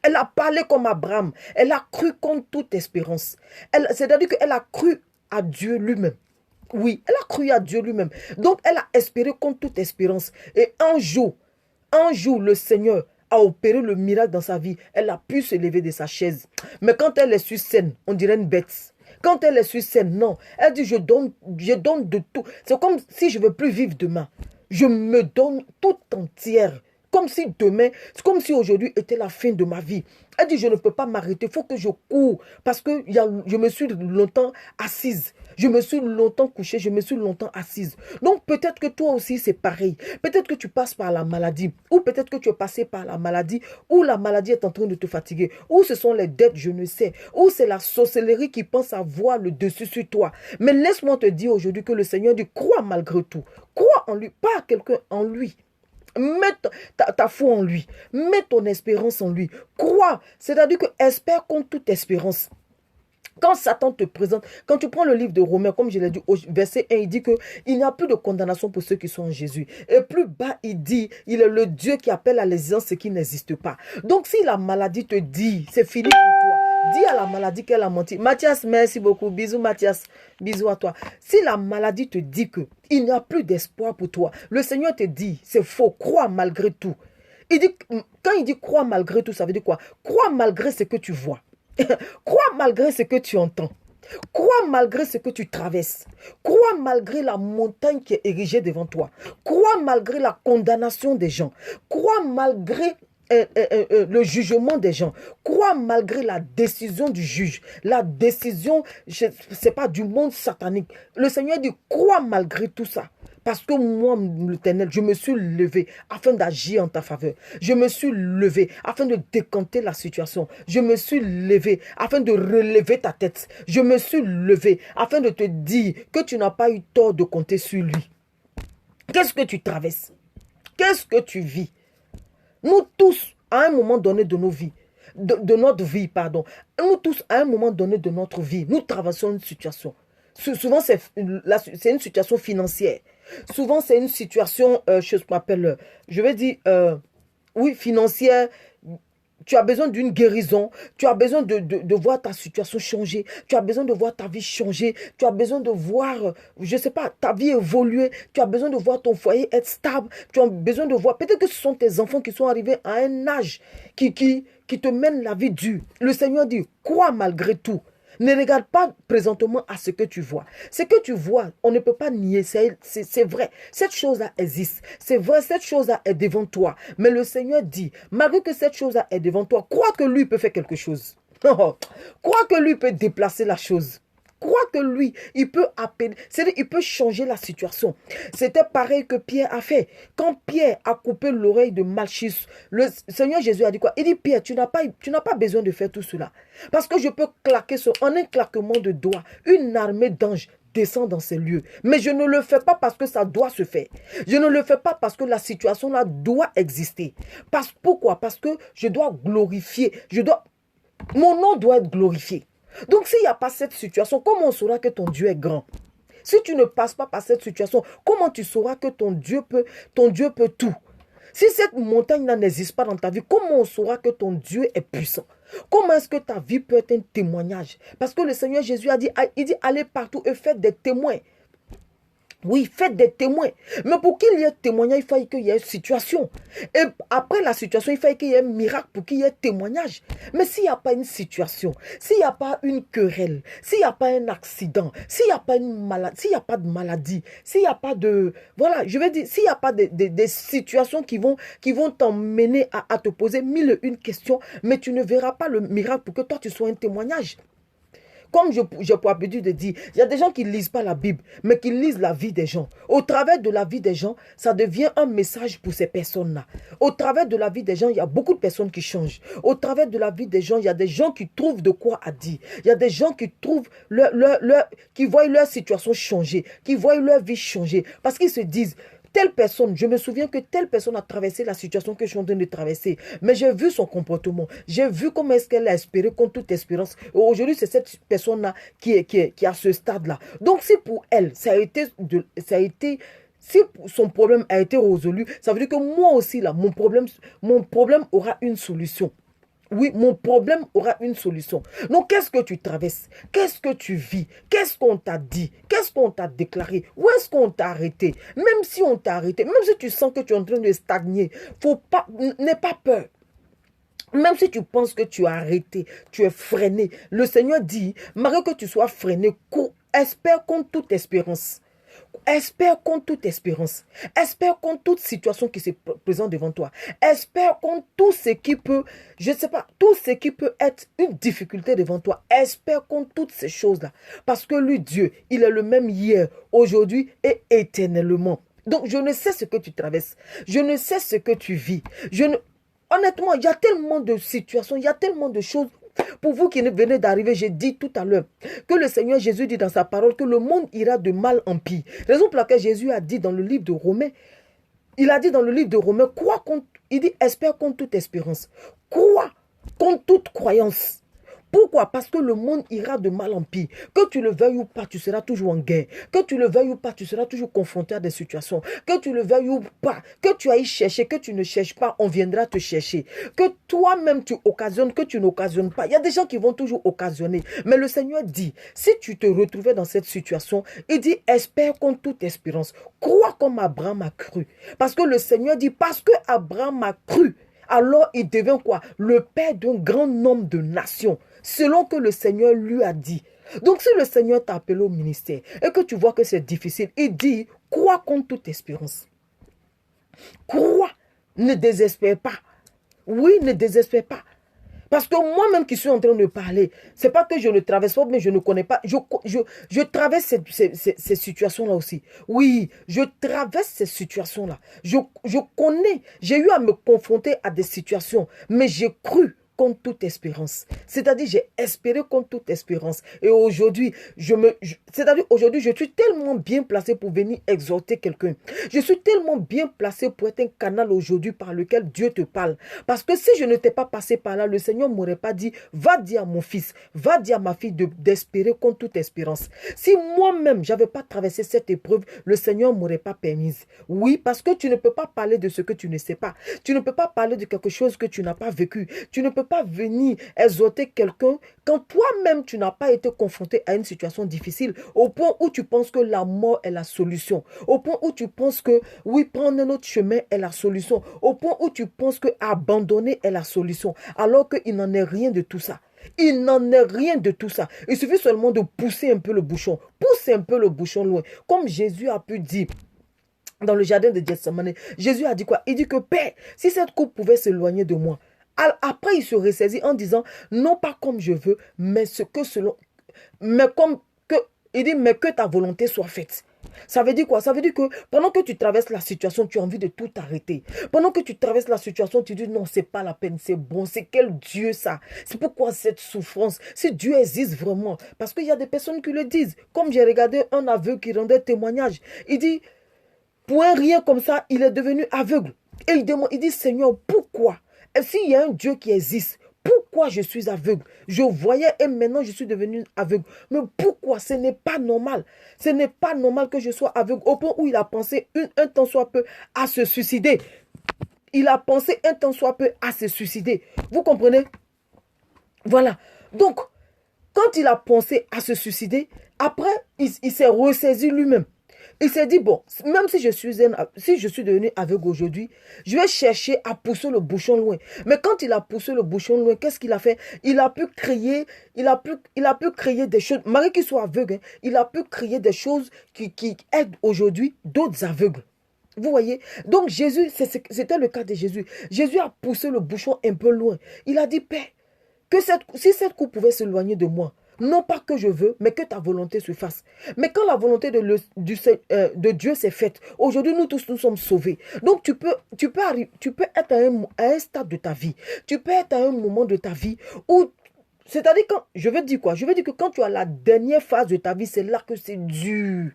Elle a parlé comme Abraham. Elle a cru contre toute espérance. C'est-à-dire qu'elle a cru à Dieu lui-même. Oui, elle a cru à Dieu lui-même. Donc, elle a espéré contre toute espérance. Et un jour, le Seigneur a opéré le miracle dans sa vie. Elle a pu se lever de sa chaise. Mais quand elle est sur scène, on dirait une bête. Quand elle est sur scène, non. Elle dit, je donne de tout. C'est comme si je ne veux plus vivre demain. Je me donne tout entière. Comme si demain, c'est comme si aujourd'hui était la fin de ma vie. Elle dit, je ne peux pas m'arrêter, il faut que je cours. Parce que je me suis longtemps assise. Je me suis longtemps couchée, je me suis longtemps assise. Donc peut-être que toi aussi c'est pareil. Peut-être que tu passes par la maladie. Ou peut-être que tu es passé par la maladie. Ou la maladie est en train de te fatiguer. Ou ce sont les dettes, je ne sais. Ou c'est la sorcellerie qui pense avoir le dessus sur toi. Mais laisse-moi te dire aujourd'hui que le Seigneur dit, crois malgré tout. Crois en lui, pas à quelqu'un, en lui. Mets ta foi en lui. Mets ton espérance en lui. Crois. C'est-à-dire que espère contre toute espérance. Quand Satan te présente, quand tu prends le livre de Romains, comme je l'ai dit au verset 1, il dit qu'il n'y a plus de condamnation pour ceux qui sont en Jésus. Et plus bas, il dit, il est le Dieu qui appelle à l'existence ce qui n'existe pas. Donc si la maladie te dit, c'est fini pour toi, dis à la maladie qu'elle a menti. Mathias, merci beaucoup. Bisous Mathias. Bisous à toi. Si la maladie te dit qu'il n'y a plus d'espoir pour toi, le Seigneur te dit, c'est faux, crois malgré tout. Quand il dit crois malgré tout, ça veut dire quoi? Crois malgré ce que tu vois. Crois malgré ce que tu entends. Crois malgré ce que tu traverses. Crois malgré la montagne qui est érigée devant toi. Crois malgré la condamnation des gens. Crois malgré le jugement des gens. Crois malgré la décision du juge. La décision, c'est pas du monde satanique. Le Seigneur dit, crois malgré tout ça. Parce que moi, l'Éternel, je me suis levé afin d'agir en ta faveur. Je me suis levé afin de décanter la situation. Je me suis levé afin de relever ta tête. Je me suis levé afin de te dire que tu n'as pas eu tort de compter sur lui. Qu'est-ce que tu traverses? Qu'est-ce que tu vis? Nous tous, à un moment donné de nos vies, de notre vie, pardon, nous tous, à un moment donné de notre vie, nous traversons une situation. Souvent, c'est une situation financière. Souvent, c'est une situation, je vais dire, oui, financière. Tu as besoin d'une guérison. Tu as besoin de voir ta situation changer. Tu as besoin de voir ta vie changer. Tu as besoin de voir, je ne sais pas, ta vie évoluer. Tu as besoin de voir ton foyer être stable. Tu as besoin de voir, peut-être que ce sont tes enfants qui sont arrivés à un âge qui te mène la vie dure. Le Seigneur dit, crois malgré tout. Ne regarde pas présentement à ce que tu vois. Ce que tu vois, on ne peut pas nier, c'est vrai. Cette chose-là existe. C'est vrai, cette chose-là est devant toi. Mais le Seigneur dit, malgré que cette chose-là est devant toi, crois que lui peut faire quelque chose. Crois que lui peut déplacer la chose. Crois que lui, il peut appeler, c'est-à-dire il peut changer la situation. C'était pareil que Pierre a fait. Quand Pierre a coupé l'oreille de Malchus, le Seigneur Jésus a dit quoi? Il dit, Pierre, tu n'as pas besoin de faire tout cela. Parce que je peux claquer en un claquement de doigts, une armée d'anges descend dans ces lieux. Mais je ne le fais pas parce que ça doit se faire. Je ne le fais pas parce que la situation là doit exister. Pourquoi? Parce que je dois glorifier. Mon nom doit être glorifié. Donc s'il n'y a pas cette situation, comment on saura que ton Dieu est grand? Si tu ne passes pas par cette situation, comment tu sauras que ton Dieu peut tout? Si cette montagne-là n'existe pas dans ta vie, comment on saura que ton Dieu est puissant? Comment est-ce que ta vie peut être un témoignage? Parce que le Seigneur Jésus a dit, allez partout et faites des témoins. Oui, faites des témoins. Mais pour qu'il y ait témoignage, il faut qu'il y ait une situation. Et après la situation, il faut qu'il y ait un miracle pour qu'il y ait témoignage. Mais s'il n'y a pas une situation, s'il n'y a pas une querelle, s'il n'y a pas un accident, s'il n'y a pas une maladie, s'il n'y a pas de maladie, s'il n'y a pas de... Voilà, je vais dire, s'il n'y a pas des situations qui vont t'emmener à te poser 1001 questions, mais tu ne verras pas le miracle pour que toi, tu sois un témoignage. Comme j'ai pour habitude de dire, il y a des gens qui ne lisent pas la Bible, mais qui lisent la vie des gens. Au travers de la vie des gens, ça devient un message pour ces personnes-là. Au travers de la vie des gens, il y a beaucoup de personnes qui changent. Au travers de la vie des gens, il y a des gens qui trouvent de quoi à dire. Il y a des gens qui trouvent qui voient leur situation changer, qui voient leur vie changer. Parce qu'ils se disent, telle personne, je me souviens que telle personne a traversé la situation que je suis en train de traverser. Mais j'ai vu son comportement. J'ai vu comment est-ce qu'elle a espéré contre toute espérance. Aujourd'hui, c'est cette personne-là qui est à ce stade-là. Donc, si pour elle, si son problème a été résolu, ça veut dire que moi aussi, là, mon problème aura une solution. Oui, mon problème aura une solution. Donc, qu'est-ce que tu traverses? Qu'est-ce que tu vis? Qu'est-ce qu'on t'a dit? Qu'est-ce qu'on t'a déclaré? Où est-ce qu'on t'a arrêté? Même si on t'a arrêté, même si tu sens que tu es en train de stagner, n'aie pas peur. Même si tu penses que tu es arrêté, tu es freiné, le Seigneur dit, malgré que tu sois freiné, espère contre toute espérance. Espère contre toute espérance. Espère contre toute situation qui se présente devant toi. Espère contre tout ce qui peut, je ne sais pas, tout ce qui peut être une difficulté devant toi. Espère contre toutes ces choses-là. Parce que lui, Dieu, il est le même hier, aujourd'hui et éternellement. Donc, je ne sais ce que tu traverses. Je ne sais ce que tu vis. Honnêtement, il y a tellement de situations, il y a tellement de choses. Pour vous qui venez d'arriver, j'ai dit tout à l'heure que le Seigneur Jésus dit dans sa parole que le monde ira de mal en pire. Raison pour laquelle Jésus a dit dans le livre de Romains, il a dit dans le livre de Romains, il dit espère contre toute espérance, crois contre toute croyance. Pourquoi? Parce que le monde ira de mal en pire. Que tu le veuilles ou pas, tu seras toujours en guerre. Que tu le veuilles ou pas, tu seras toujours confronté à des situations. Que tu le veuilles ou pas, que tu ailles chercher, que tu ne cherches pas, on viendra te chercher. Que toi-même tu occasionnes, que tu n'occasionnes pas. Il y a des gens qui vont toujours occasionner. Mais le Seigneur dit, si tu te retrouvais dans cette situation, il dit, espère contre toute espérance. Crois comme Abraham a cru. Parce que le Seigneur dit, parce que Abraham a cru, alors il devient quoi? Le père d'un grand nombre de nations, selon que le Seigneur lui a dit. Donc si le Seigneur t'a appelé au ministère et que tu vois que c'est difficile, il dit, crois contre toute espérance. Crois, ne désespère pas. Oui, ne désespère pas. Parce que moi-même qui suis en train de parler, c'est pas que je ne traverse pas, mais je ne connais pas. Je traverse ces situations-là aussi. Oui, je traverse ces situations-là. Je connais, j'ai eu à me confronter à des situations, mais j'ai cru contre toute espérance. C'est-à-dire, j'ai espéré contre toute espérance. Et aujourd'hui, aujourd'hui, je suis tellement bien placé pour venir exhorter quelqu'un. Je suis tellement bien placé pour être un canal aujourd'hui par lequel Dieu te parle. Parce que si je ne t'ai pas passé par là, le Seigneur ne m'aurait pas dit, va dire à mon fils, va dire à ma fille d'espérer contre toute espérance. Si moi-même, je n'avais pas traversé cette épreuve, le Seigneur ne m'aurait pas permise. Oui, parce que tu ne peux pas parler de ce que tu ne sais pas. Tu ne peux pas parler de quelque chose que tu n'as pas vécu. Tu ne peux pas venir exhorter quelqu'un quand toi-même tu n'as pas été confronté à une situation difficile au point où tu penses que la mort est la solution, au point où tu penses que oui, prendre un autre chemin est la solution, au point où tu penses que abandonner est la solution, alors qu'il n'en est rien de tout ça. Il n'en est rien de tout ça. Il suffit seulement de pousser un peu le bouchon, pousser un peu le bouchon loin, comme Jésus a pu dire dans le jardin de Gethsemane. Jésus a dit quoi? Il dit que Père, si cette coupe pouvait s'éloigner de moi. Après, il se ressaisit en disant, non pas comme je veux, mais il dit, mais que ta volonté soit faite. Ça veut dire quoi? Ça veut dire que pendant que tu traverses la situation, tu as envie de tout arrêter. Pendant que tu traverses la situation, tu dis non, c'est pas la peine, c'est bon. C'est quel Dieu ça? C'est pourquoi cette souffrance? Si Dieu existe vraiment. Parce qu'il y a des personnes qui le disent. Comme j'ai regardé un aveugle qui rendait témoignage. Il dit, pour un rien comme ça, il est devenu aveugle. Et il dit, Seigneur, pourquoi? Et s'il y a un Dieu qui existe, pourquoi je suis aveugle? Je voyais et maintenant je suis devenu aveugle. Mais pourquoi? Ce n'est pas normal. Ce n'est pas normal que je sois aveugle au point où il a pensé un temps soit peu à se suicider. Il a pensé un temps soit peu à se suicider. Vous comprenez? Voilà. Donc, quand il a pensé à se suicider, après, il s'est ressaisi lui-même. Il s'est dit, bon, même si je suis devenu aveugle aujourd'hui, je vais chercher à pousser le bouchon loin. Mais quand il a poussé le bouchon loin, qu'est-ce qu'il a fait? Il a pu créer des choses, malgré qu'il soit aveugle, il a pu créer des choses qui aident aujourd'hui d'autres aveugles. Vous voyez? Donc Jésus, c'était le cas de Jésus. Jésus a poussé le bouchon un peu loin. Il a dit, Père, si cette coupe pouvait s'éloigner de moi, Non pas que je veux, mais que ta volonté se fasse. Mais quand la volonté de Dieu s'est faite, aujourd'hui nous tous nous sommes sauvés. Donc tu peux être à un stade de ta vie. Tu peux être à un moment de ta vie où, c'est-à-dire quand, je veux dire quoi? Je veux dire que quand tu as la dernière phase de ta vie, c'est là que c'est dur.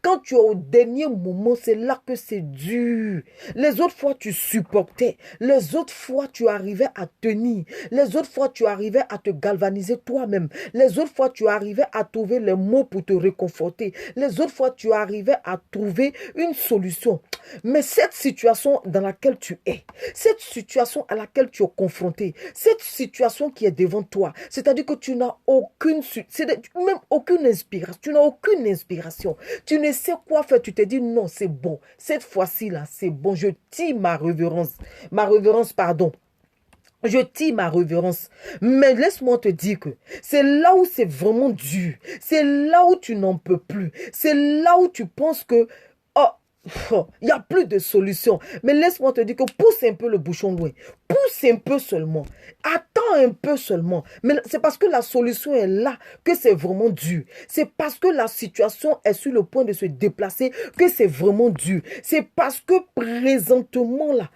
Quand tu es au dernier moment, c'est là que c'est dur. Les autres fois, tu supportais. Les autres fois, tu arrivais à tenir. Les autres fois, tu arrivais à te galvaniser toi-même. Les autres fois, tu arrivais à trouver les mots pour te réconforter. Les autres fois, tu arrivais à trouver une solution. Mais cette situation dans laquelle tu es, cette situation à laquelle tu es confronté, cette situation qui est devant toi, c'est-à-dire que tu n'as même aucune inspiration. Tu n'as aucune inspiration. Tu ne sais quoi faire. Tu te dis non, c'est bon. Cette fois-ci, là, c'est bon. Je tire ma révérence. Je tire ma révérence. Mais laisse-moi te dire que c'est là où c'est vraiment dur. C'est là où tu n'en peux plus. C'est là où tu penses que il n'y a plus de solution. Mais laisse-moi te dire que pousse un peu le bouchon loin. Pousse un peu seulement. Attends un peu seulement. Mais c'est parce que la solution est là que c'est vraiment dur. C'est parce que la situation est sur le point de se déplacer que c'est vraiment dur. C'est parce que présentement là,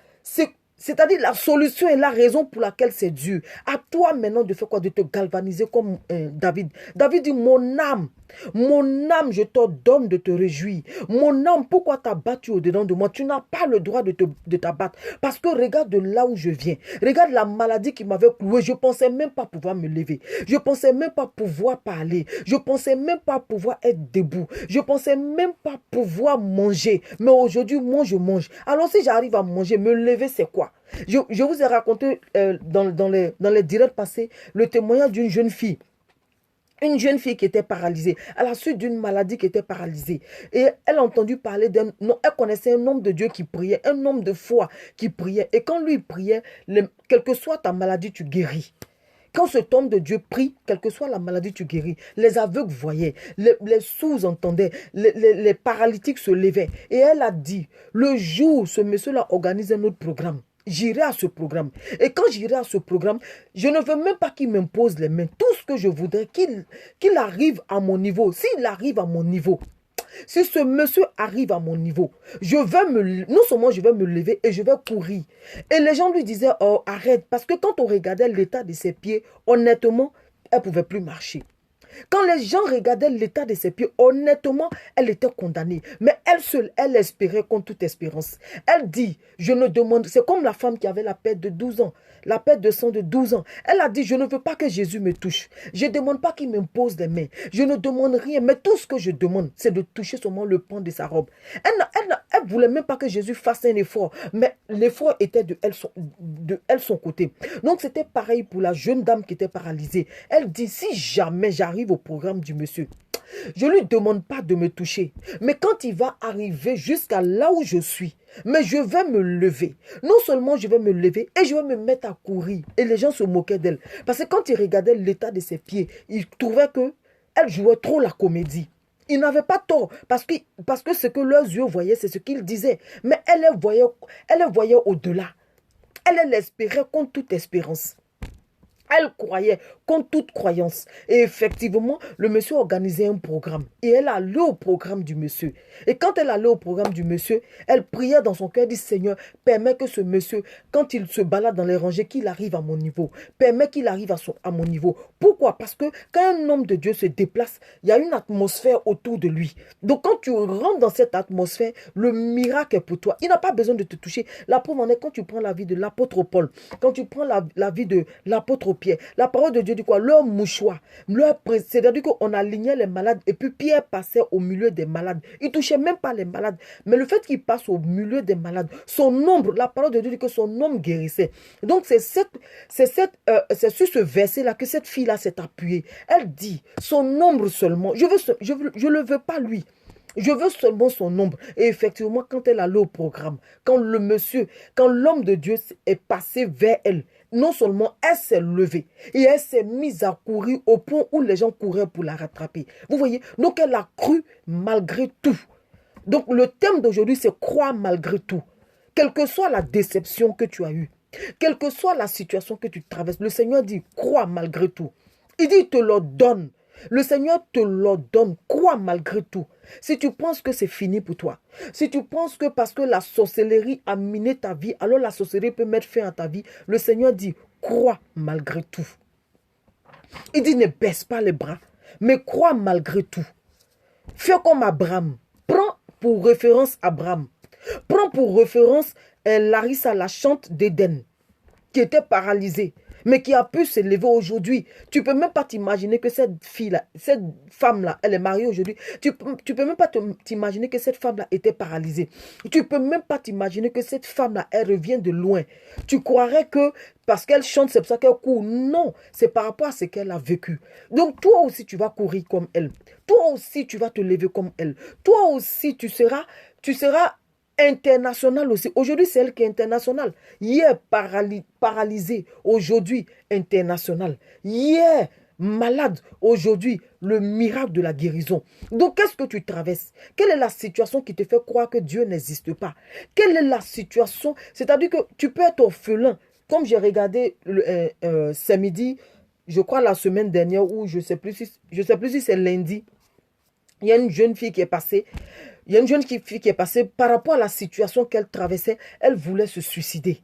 c'est-à-dire la solution est la raison pour laquelle c'est dur. À toi maintenant de faire quoi? De te galvaniser comme David. David dit, mon âme, je t'ordonne de te réjouir. Mon âme, pourquoi t'as battu au-dedans de moi? Tu n'as pas le droit de t'abattre. Parce que regarde de là où je viens. Regarde la maladie qui m'avait cloué. Je ne pensais même pas pouvoir me lever. Je ne pensais même pas pouvoir parler. Je ne pensais même pas pouvoir être debout. Je ne pensais même pas pouvoir manger. Mais aujourd'hui, moi, je mange. Alors si j'arrive à manger, me lever, c'est quoi? Je vous ai raconté dans les directs passés le témoignage d'une jeune fille. Une jeune fille qui était paralysée, à la suite d'une maladie qui était paralysée. Et elle a entendu parler elle connaissait un homme de Dieu qui priait, un homme de foi qui priait. Et quand lui priait, quelle que soit ta maladie, tu guéris. Quand cet homme de Dieu prie, quelle que soit la maladie, tu guéris. Les aveugles voyaient, les sourds entendaient, les paralytiques se levaient. Et elle a dit, le jour où ce monsieur-là organise un autre programme, j'irai à ce programme. Et quand j'irai à ce programme, je ne veux même pas qu'il m'impose les mains. Tout ce que je voudrais, qu'il arrive à mon niveau. S'il arrive à mon niveau, si ce monsieur arrive à mon niveau, non seulement je vais me lever et je vais courir. Et les gens lui disaient, oh arrête, parce que quand on regardait l'état de ses pieds, honnêtement, elle ne pouvait plus marcher. Quand les gens regardaient l'état de ses pieds, honnêtement, elle était condamnée. Mais elle seule, elle espérait contre toute espérance. Elle dit, je ne demande, c'est comme la femme qui avait la perte de 12 ans, la perte de sang de 12 ans. Elle a dit, je ne veux pas que Jésus me touche. Je ne demande pas qu'il m'impose les mains. Je ne demande rien, mais tout ce que je demande, c'est de toucher seulement le pan de sa robe. Elle ne voulait même pas que Jésus fasse un effort, mais l'effort était de elle son côté. Donc c'était pareil pour la jeune dame qui était paralysée. Elle dit, si jamais j'arrive au programme du monsieur, je ne lui demande pas de me toucher. Mais quand il va arriver jusqu'à là où je suis, mais je vais me lever. Non seulement je vais me lever et je vais me mettre à courir. Et les gens se moquaient d'elle. Parce que quand ils regardaient l'état de ses pieds, ils trouvaient qu'elle jouait trop la comédie. Ils n'avaient pas tort parce que ce que leurs yeux voyaient, c'est ce qu'ils disaient. Mais elle voyait au-delà. Elle espérait contre toute espérance. Elle croyait contre toute croyance. Et effectivement, le monsieur organisait un programme. Et elle allait au programme du monsieur. Et quand elle allait au programme du monsieur, elle priait dans son cœur, dit, Seigneur, permets que ce monsieur, quand il se balade dans les rangées, qu'il arrive à mon niveau. Permets qu'il arrive à mon niveau. Pourquoi? Parce que quand un homme de Dieu se déplace, il y a une atmosphère autour de lui. Donc quand tu rentres dans cette atmosphère, le miracle est pour toi. Il n'a pas besoin de te toucher. La preuve en est quand tu prends la vie de l'apôtre Paul, quand tu prends la vie de l'apôtre Pierre, la parole de Dieu dit quoi? Leur mouchoir, c'est-à-dire qu'on alignait les malades et puis Pierre passait au milieu des malades. Il ne touchait même pas les malades. Mais le fait qu'il passe au milieu des malades, son ombre, la parole de Dieu dit que son ombre guérissait. Donc c'est sur ce verset-là que cette fille-là s'est appuyée. Elle dit, son ombre seulement, je ne le veux pas lui. Je veux seulement son ombre. Et effectivement, quand elle allait au programme, quand l'homme de Dieu est passé vers elle, non seulement elle s'est levée et elle s'est mise à courir au point où les gens couraient pour la rattraper. Vous voyez? Donc elle a cru malgré tout. Donc le thème d'aujourd'hui, c'est croire malgré tout. Quelle que soit la déception que tu as eue, quelle que soit la situation que tu traverses, le Seigneur dit crois malgré tout. Il dit, il te le donne. Le Seigneur te l'ordonne. Crois malgré tout. Si tu penses que c'est fini pour toi, si tu penses que parce que la sorcellerie a miné ta vie, alors la sorcellerie peut mettre fin à ta vie, le Seigneur dit, crois malgré tout. Il dit, ne baisse pas les bras, mais crois malgré tout. Fais comme Abraham. Prends pour référence Abraham. Prends pour référence Larissa, la chante d'Éden, qui était paralysée, mais qui a pu se lever aujourd'hui. Tu ne peux même pas t'imaginer que cette fille-là, cette femme-là, elle est mariée aujourd'hui. Tu peux même pas t'imaginer que cette femme-là était paralysée. Tu ne peux même pas t'imaginer que cette femme-là, elle revient de loin. Tu croirais que parce qu'elle chante, c'est pour ça qu'elle court. Non, c'est par rapport à ce qu'elle a vécu. Donc toi aussi, tu vas courir comme elle. Toi aussi, tu vas te lever comme elle. Toi aussi, tu seras international aussi. Aujourd'hui, c'est elle qui est internationale. Hier, paralysée. Aujourd'hui, internationale. Hier, malade. Aujourd'hui, le miracle de la guérison. Donc, qu'est-ce que tu traverses? Quelle est la situation qui te fait croire que Dieu n'existe pas? Quelle est la situation? C'est-à-dire que tu peux être orphelin. Comme j'ai regardé samedi, je crois la semaine dernière, ou je ne sais plus si c'est lundi, il y a une jeune fille qui est passée. Il y a une jeune fille qui est passée par rapport à la situation qu'elle traversait, elle voulait se suicider.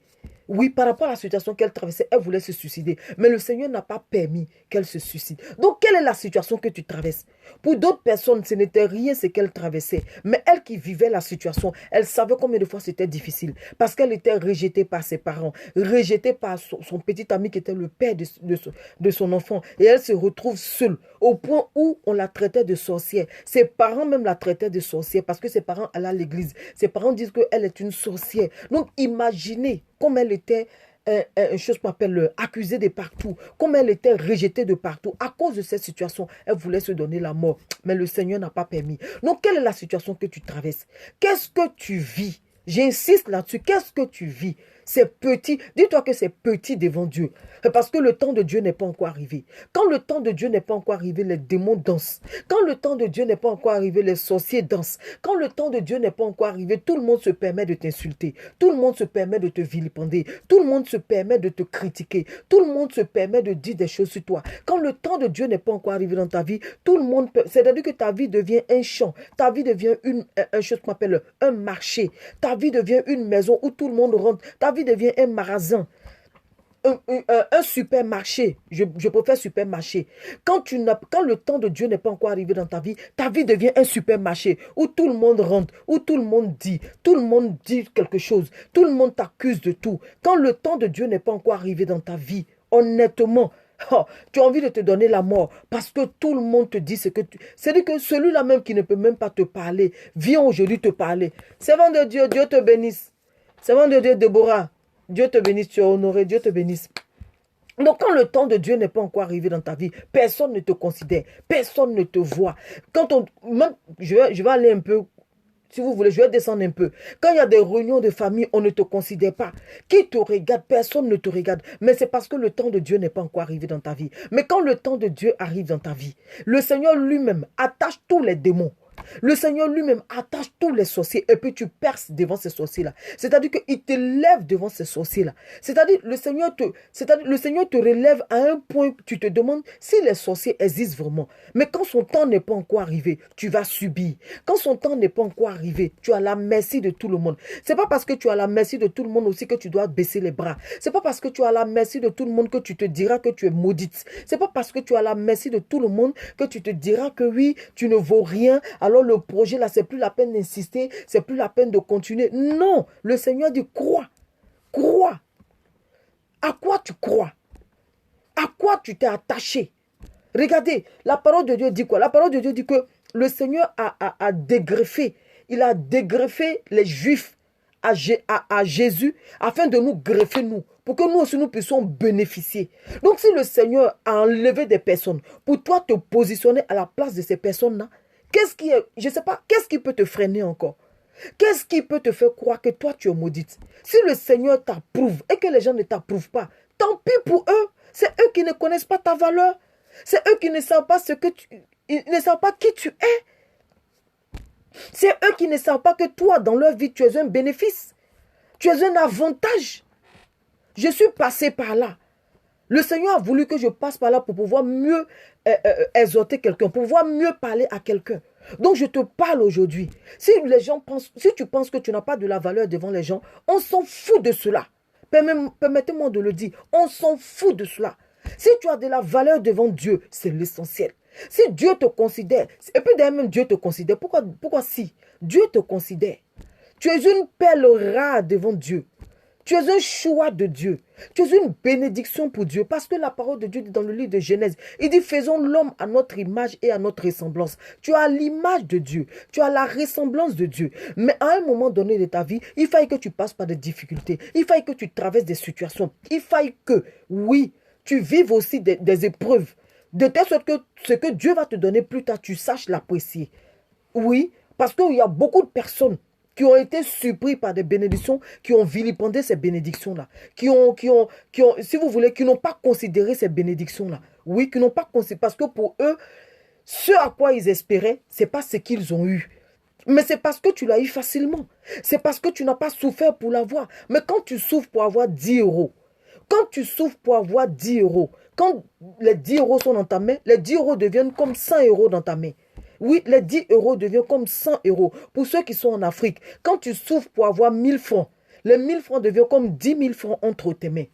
Oui, par rapport à la situation qu'elle traversait, elle voulait se suicider. Mais le Seigneur n'a pas permis qu'elle se suicide. Donc, quelle est la situation que tu traverses? Pour d'autres personnes, ce n'était rien ce qu'elle traversait. Mais elle qui vivait la situation, elle savait combien de fois c'était difficile. Parce qu'elle était rejetée par ses parents, rejetée par son petit ami qui était le père de son enfant. Et elle se retrouve seule, au point où on la traitait de sorcière. Ses parents même la traitaient de sorcière parce que ses parents allaient à l'église. Ses parents disent qu'elle est une sorcière. Donc, imaginez comme elle était, une chose qu'on appelle accusée de partout, comme elle était rejetée de partout. À cause de cette situation, elle voulait se donner la mort. Mais le Seigneur n'a pas permis. Donc, quelle est la situation que tu traverses? Qu'est-ce que tu vis? J'insiste là-dessus. Qu'est-ce que tu vis? C'est petit. Dis-toi que c'est petit devant Dieu. Parce que le temps de Dieu n'est pas encore arrivé. Quand le temps de Dieu n'est pas encore arrivé, les démons dansent. Quand le temps de Dieu n'est pas encore arrivé, les sorciers dansent. Quand le temps de Dieu n'est pas encore arrivé, tout le monde se permet de t'insulter. Tout le monde se permet de te vilipender. Tout le monde se permet de te critiquer. Tout le monde se permet de dire des choses sur toi. Quand le temps de Dieu n'est pas encore arrivé dans ta vie, tout le monde peut... C'est-à-dire que ta vie devient un champ. Ta vie devient une chose qu'on appelle un marché. Ta vie devient une maison où tout le monde rentre. Ta vie devient un magasin. Un supermarché, je préfère supermarché. Quand le temps de Dieu n'est pas encore arrivé dans ta vie devient un supermarché où tout le monde rentre, où tout le monde dit quelque chose, tout le monde t'accuse de tout. Quand le temps de Dieu n'est pas encore arrivé dans ta vie, honnêtement, tu as envie de te donner la mort parce que tout le monde te dit ce que tu... C'est-à-dire que celui-là même qui ne peut même pas te parler, vient aujourd'hui te parler. Servant de Dieu, Dieu te bénisse. Servant de Dieu, Déborah, Dieu te bénisse, tu es honoré, Dieu te bénisse. Donc, quand le temps de Dieu n'est pas encore arrivé dans ta vie, personne ne te considère, personne ne te voit. Je vais aller un peu, si vous voulez, je vais descendre un peu. Quand il y a des réunions de famille, on ne te considère pas. Qui te regarde? Personne ne te regarde. Mais c'est parce que le temps de Dieu n'est pas encore arrivé dans ta vie. Mais quand le temps de Dieu arrive dans ta vie, le Seigneur lui-même attache tous les démons. Le Seigneur lui-même attache tous les sorciers et puis tu perces devant ces sorciers-là. C'est-à-dire qu'il te lève devant ces sorciers-là. C'est-à-dire le Seigneur te relève à un point que tu te demandes si les sorciers existent vraiment. Mais quand son temps n'est pas encore arrivé, tu vas subir. Quand son temps n'est pas encore arrivé, tu as la merci de tout le monde. C'est pas parce que tu as la merci de tout le monde aussi que tu dois baisser les bras. C'est pas parce que tu as la merci de tout le monde que tu te diras que tu es maudite. C'est pas parce que tu as la merci de tout le monde que tu te diras que oui, tu ne vaux rien. Alors le projet là, c'est plus la peine d'insister, c'est plus la peine de continuer. Non, le Seigneur dit crois, crois. À quoi tu crois? À quoi tu t'es attaché? Regardez, la parole de Dieu dit quoi? La parole de Dieu dit que le Seigneur a dégreffé, il a dégreffé les Juifs à Jésus afin de nous greffer nous, pour que nous aussi nous puissions bénéficier. Donc si le Seigneur a enlevé des personnes pour toi te positionner à la place de ces personnes-là, je ne sais pas, qu'est-ce qui peut te freiner encore? Qu'est-ce qui peut te faire croire que toi tu es maudite? Si le Seigneur t'approuve et que les gens ne t'approuvent pas, tant pis pour eux. C'est eux qui ne connaissent pas ta valeur. C'est eux qui ne savent pas ils ne savent pas qui tu es. C'est eux qui ne savent pas que toi, dans leur vie, tu es un bénéfice. Tu es un avantage. Je suis passé par là. Le Seigneur a voulu que je passe par là pour pouvoir mieux exhorter quelqu'un, pour pouvoir mieux parler à quelqu'un. Donc, je te parle aujourd'hui. Si tu penses que tu n'as pas de la valeur devant les gens, on s'en fout de cela. Permettez-moi de le dire. On s'en fout de cela. Si tu as de la valeur devant Dieu, c'est l'essentiel. Si Dieu te considère, et puis d'ailleurs même Dieu te considère, pourquoi si Dieu te considère? Tu es une perle rare devant Dieu. Tu es un choix de Dieu. Tu es une bénédiction pour Dieu. Parce que la parole de Dieu dit dans le livre de Genèse, il dit faisons l'homme à notre image et à notre ressemblance. Tu as l'image de Dieu. Tu as la ressemblance de Dieu. Mais à un moment donné de ta vie, il faille que tu passes par des difficultés. Il faille que tu traverses des situations. Il faille que, oui, tu vives aussi des épreuves. De telle sorte que ce que Dieu va te donner plus tard, tu saches l'apprécier. Oui, parce qu'il y a beaucoup de personnes qui ont été surpris par des bénédictions, qui ont vilipendé ces bénédictions-là, si vous voulez, qui n'ont pas considéré ces bénédictions-là. Oui, qui n'ont pas considéré, parce que pour eux, ce à quoi ils espéraient, ce n'est pas ce qu'ils ont eu. Mais c'est parce que tu l'as eu facilement. C'est parce que tu n'as pas souffert pour l'avoir. Mais quand tu souffres pour avoir 10 euros, quand tu souffres pour avoir 10 euros, quand les 10 euros sont dans ta main, les 10 euros deviennent comme 100 euros dans ta main. Oui, les 10 euros deviennent comme 100 euros. Pour ceux qui sont en Afrique, quand tu souffres pour avoir 1000 francs, les 1000 francs deviennent comme 10 000 francs entre tes mains.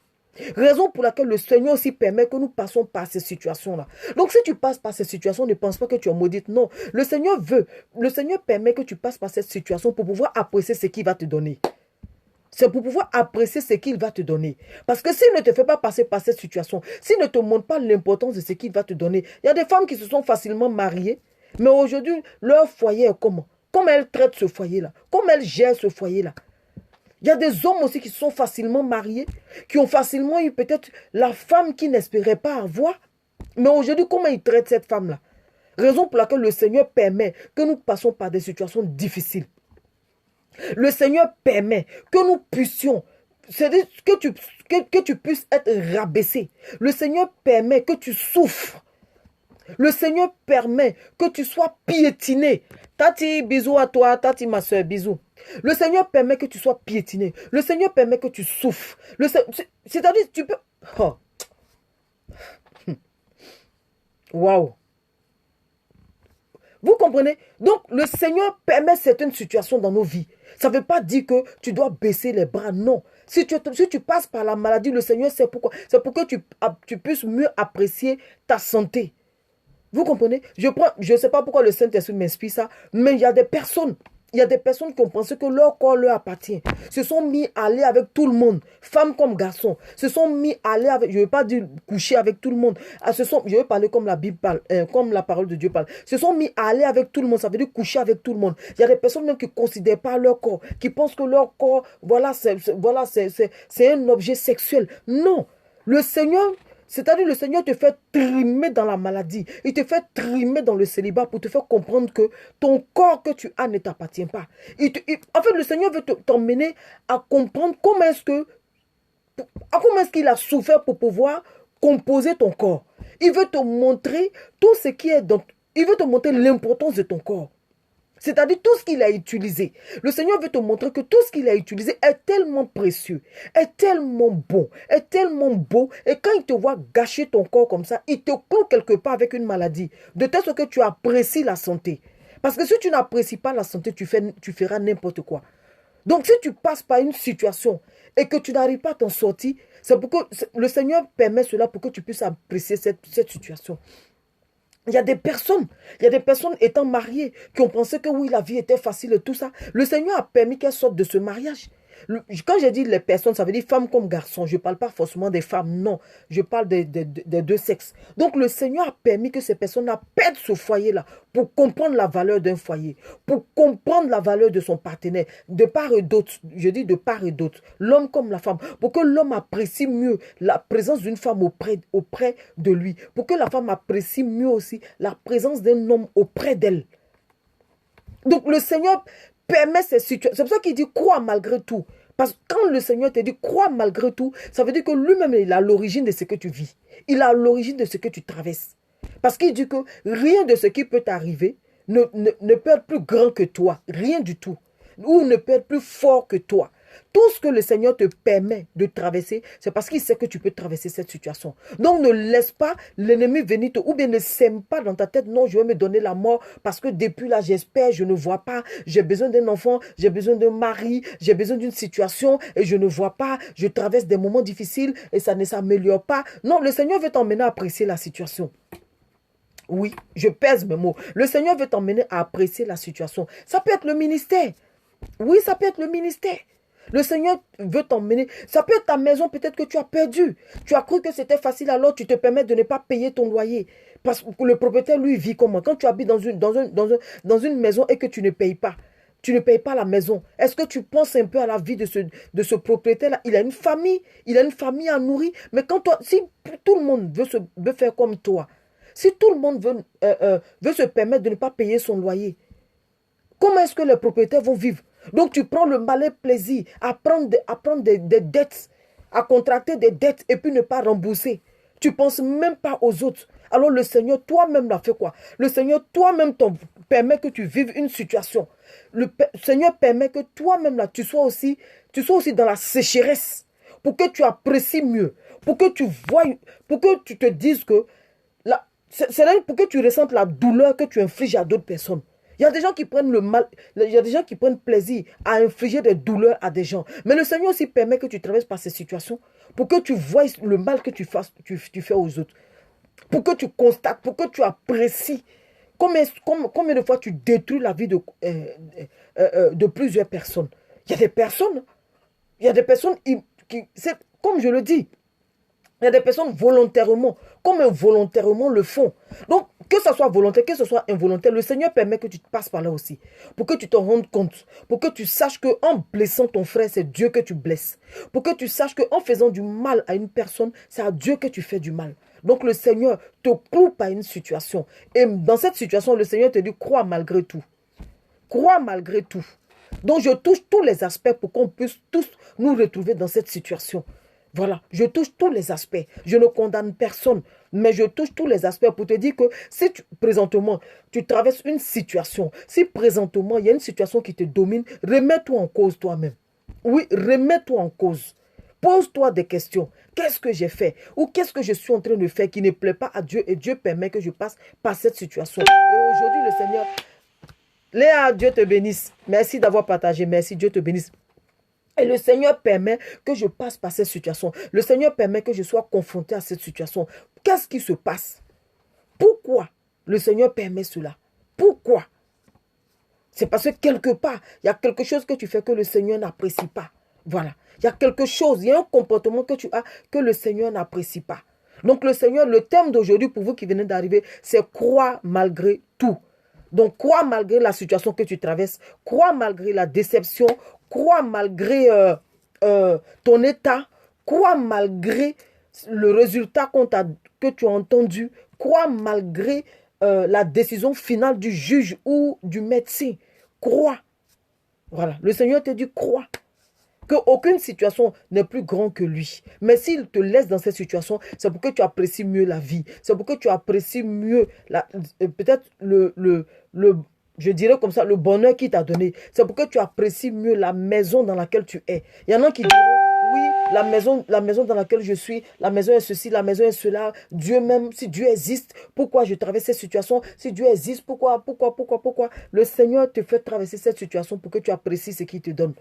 Raison pour laquelle le Seigneur aussi permet que nous passons par ces situations-là. Donc si tu passes par ces situations, ne pense pas que tu es maudite. Non, le Seigneur permet que tu passes par cette situation pour pouvoir apprécier ce qu'il va te donner. C'est pour pouvoir apprécier ce qu'il va te donner. Parce que s'il ne te fait pas passer par cette situation, s'il ne te montre pas l'importance de ce qu'il va te donner, il y a des femmes qui se sont facilement mariées, mais aujourd'hui, leur foyer est comment? Comment elles traitent ce foyer-là? Comment elles gèrent ce foyer-là? Il y a des hommes aussi qui se sont facilement mariés, qui ont facilement eu peut-être la femme qu'ils n'espéraient pas avoir. Mais aujourd'hui, comment ils traitent cette femme-là? Raison pour laquelle le Seigneur permet que nous passions par des situations difficiles. Le Seigneur permet que nous puissions, c'est-à-dire que tu puisses être rabaissé. Le Seigneur permet que tu souffres. Le Seigneur permet que tu sois piétiné. Tati, bisous à toi. Tati, ma soeur, bisous. Le Seigneur permet que tu sois piétiné. Le Seigneur permet que tu souffres. C'est-à-dire, tu peux... Oh. Waouh. Vous comprenez? Donc, le Seigneur permet certaines situations dans nos vies. Ça ne veut pas dire que tu dois baisser les bras, non. Si tu passes par la maladie, le Seigneur sait pourquoi. C'est pour que tu puisses mieux apprécier ta santé. Vous comprenez? Je ne sais pas pourquoi le Saint-Esprit m'inspire ça, mais il y a des personnes qui ont pensé que leur corps leur appartient. Se sont mis à aller avec tout le monde, femmes comme garçons. Se sont mis à aller avec, je ne veux pas dire coucher avec tout le monde. Je veux parler comme la Bible parle, comme la parole de Dieu parle. Se sont mis à aller avec tout le monde, ça veut dire coucher avec tout le monde. Il y a des personnes même qui ne considèrent pas leur corps, qui pensent que leur corps, c'est un objet sexuel. Non, le Seigneur... C'est-à-dire le Seigneur te fait trimer dans la maladie. Il te fait trimer dans le célibat pour te faire comprendre que ton corps que tu as ne t'appartient pas. En fait, le Seigneur veut t'emmener à comprendre comment est-ce qu'il a souffert pour pouvoir composer ton corps. Il veut te montrer tout ce qui est dans... Il veut te montrer l'importance de ton corps. C'est-à-dire tout ce qu'il a utilisé. Le Seigneur veut te montrer que tout ce qu'il a utilisé est tellement précieux, est tellement bon, est tellement beau. Et quand il te voit gâcher ton corps comme ça, il te cloue quelque part avec une maladie. De telle sorte que tu apprécies la santé. Parce que si tu n'apprécies pas la santé, tu feras n'importe quoi. Donc si tu passes par une situation et que tu n'arrives pas à t'en sortir, c'est pour que le Seigneur permet cela pour que tu puisses apprécier cette situation. Il y a des personnes étant mariées qui ont pensé que oui, la vie était facile et tout ça. Le Seigneur a permis qu'elles sortent de ce mariage. Quand j'ai dit les personnes, ça veut dire femmes comme garçons. Je ne parle pas forcément des femmes, non. Je parle des deux sexes. Donc le Seigneur a permis que ces personnes-là perdent ce foyer-là pour comprendre la valeur d'un foyer, pour comprendre la valeur de son partenaire, de part et d'autre. Je dis de part et d'autre, l'homme comme la femme, pour que l'homme apprécie mieux la présence d'une femme auprès de lui, pour que la femme apprécie mieux aussi la présence d'un homme auprès d'elle. Donc le Seigneur permet ces situations. C'est pour ça qu'il dit crois malgré tout. Parce que quand le Seigneur te dit crois malgré tout, ça veut dire que lui-même, il a l'origine de ce que tu vis. Il a l'origine de ce que tu traverses. Parce qu'il dit que rien de ce qui peut t'arriver ne peut être plus grand que toi. Rien du tout. Ou ne peut être plus fort que toi. Tout ce que le Seigneur te permet de traverser, c'est parce qu'il sait que tu peux traverser cette situation. Donc ne laisse pas l'ennemi venir ou bien ne sème pas dans ta tête, non, je vais me donner la mort parce que depuis là, j'espère, je ne vois pas, j'ai besoin d'un enfant, j'ai besoin d'un mari, j'ai besoin d'une situation et je ne vois pas, je traverse des moments difficiles et ça ne s'améliore pas. Non, le Seigneur veut t'emmener à apprécier la situation. Oui, je pèse mes mots. Le Seigneur veut t'emmener à apprécier la situation. Ça peut être le ministère. Oui, ça peut être le ministère. Le Seigneur veut t'emmener. Ça peut être ta maison, peut-être que tu as perdu. Tu as cru que c'était facile, alors tu te permets de ne pas payer ton loyer. Parce que le propriétaire, lui, vit comment? Quand tu habites dans une maison et que tu ne payes pas, la maison. Est-ce que tu penses un peu à la vie de ce propriétaire-là? Il a une famille à nourrir. Mais quand toi, si tout le monde veut faire comme toi, si tout le monde veut se permettre de ne pas payer son loyer, comment est-ce que les propriétaires vont vivre? Donc tu prends le malin plaisir à prendre des dettes, à contracter des dettes et puis ne pas rembourser. Tu ne penses même pas aux autres. Alors le Seigneur toi-même l'a fait quoi? Le Seigneur toi-même permet que tu vives une situation. Le Seigneur permet que toi-même là, tu sois aussi dans la sécheresse pour que tu apprécies mieux, pour que tu vois, pour que tu te dises que c'est là pour que tu ressentes la douleur que tu infliges à d'autres personnes. Il y a des gens qui prennent le mal, il y a des gens qui prennent plaisir à infliger des douleurs à des gens. Mais le Seigneur aussi permet que tu traverses par ces situations pour que tu vois le mal que tu fais aux autres. Pour que tu constates, pour que tu apprécies combien de fois tu détruis la vie de plusieurs personnes. Il y a des personnes comme je le dis, il y a des personnes volontairement, comme involontairement le font. Donc, que ce soit volontaire, que ce soit involontaire, le Seigneur permet que tu te passes par là aussi. Pour que tu te rendes compte. Pour que tu saches qu'en blessant ton frère, c'est Dieu que tu blesses. Pour que tu saches qu'en faisant du mal à une personne, c'est à Dieu que tu fais du mal. Donc, le Seigneur te coupe à une situation. Et dans cette situation, le Seigneur te dit, crois malgré tout. Crois malgré tout. Donc, je touche tous les aspects pour qu'on puisse tous nous retrouver dans cette situation. Voilà, je touche tous les aspects. Je ne condamne personne, mais je touche tous les aspects pour te dire que si présentement, tu traverses une situation, si présentement, il y a une situation qui te domine, remets-toi en cause toi-même. Oui, remets-toi en cause. Pose-toi des questions. Qu'est-ce que j'ai fait? Ou qu'est-ce que je suis en train de faire qui ne plaît pas à Dieu et Dieu permet que je passe par cette situation. Et aujourd'hui, le Seigneur, Léa, Dieu te bénisse. Merci d'avoir partagé. Merci, Dieu te bénisse. Et le Seigneur permet que je passe par cette situation. Le Seigneur permet que je sois confronté à cette situation. Qu'est-ce qui se passe? Pourquoi le Seigneur permet cela? Pourquoi? C'est parce que quelque part, il y a quelque chose que tu fais que le Seigneur n'apprécie pas. Voilà. Il y a quelque chose, il y a un comportement que tu as que le Seigneur n'apprécie pas. Donc le Seigneur, le thème d'aujourd'hui pour vous qui venez d'arriver, c'est croire malgré tout. Donc crois malgré la situation que tu traverses, crois malgré la déception, crois malgré ton état, crois malgré le résultat que tu as entendu, crois malgré la décision finale du juge ou du médecin. Crois. Voilà, le Seigneur te dit crois. Qu'aucune situation n'est plus grande que lui. Mais s'il te laisse dans cette situation, c'est pour que tu apprécies mieux la vie. C'est pour que tu apprécies mieux peut-être je dirais comme ça, le bonheur qu'il t'a donné. C'est pour que tu apprécies mieux la maison dans laquelle tu es. Il y en a qui diront, oui, la maison dans laquelle je suis, la maison est ceci, la maison est cela. Dieu même, si Dieu existe, pourquoi je traverse cette situation? Si Dieu existe, pourquoi? Le Seigneur te fait traverser cette situation pour que tu apprécies ce qu'il te donne.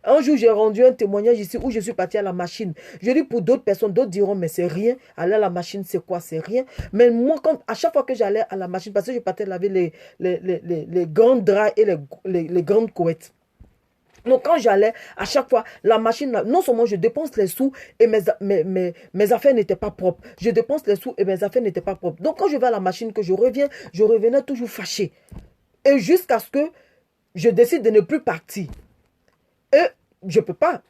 Un jour, j'ai rendu un témoignage ici où je suis partie à la machine. Je dis pour d'autres personnes, d'autres diront, mais c'est rien. Aller à la machine, c'est quoi? C'est rien. Mais moi, à chaque fois que j'allais à la machine, parce que je partais laver les grands draps et les grandes couettes. Donc, quand j'allais, à chaque fois, la machine, non seulement je dépense les sous et mes affaires n'étaient pas propres. Je dépense les sous et mes affaires n'étaient pas propres. Donc, quand je vais à la machine, que je revenais toujours fâché. Et jusqu'à ce que je décide de ne plus partir. Et je peux pas.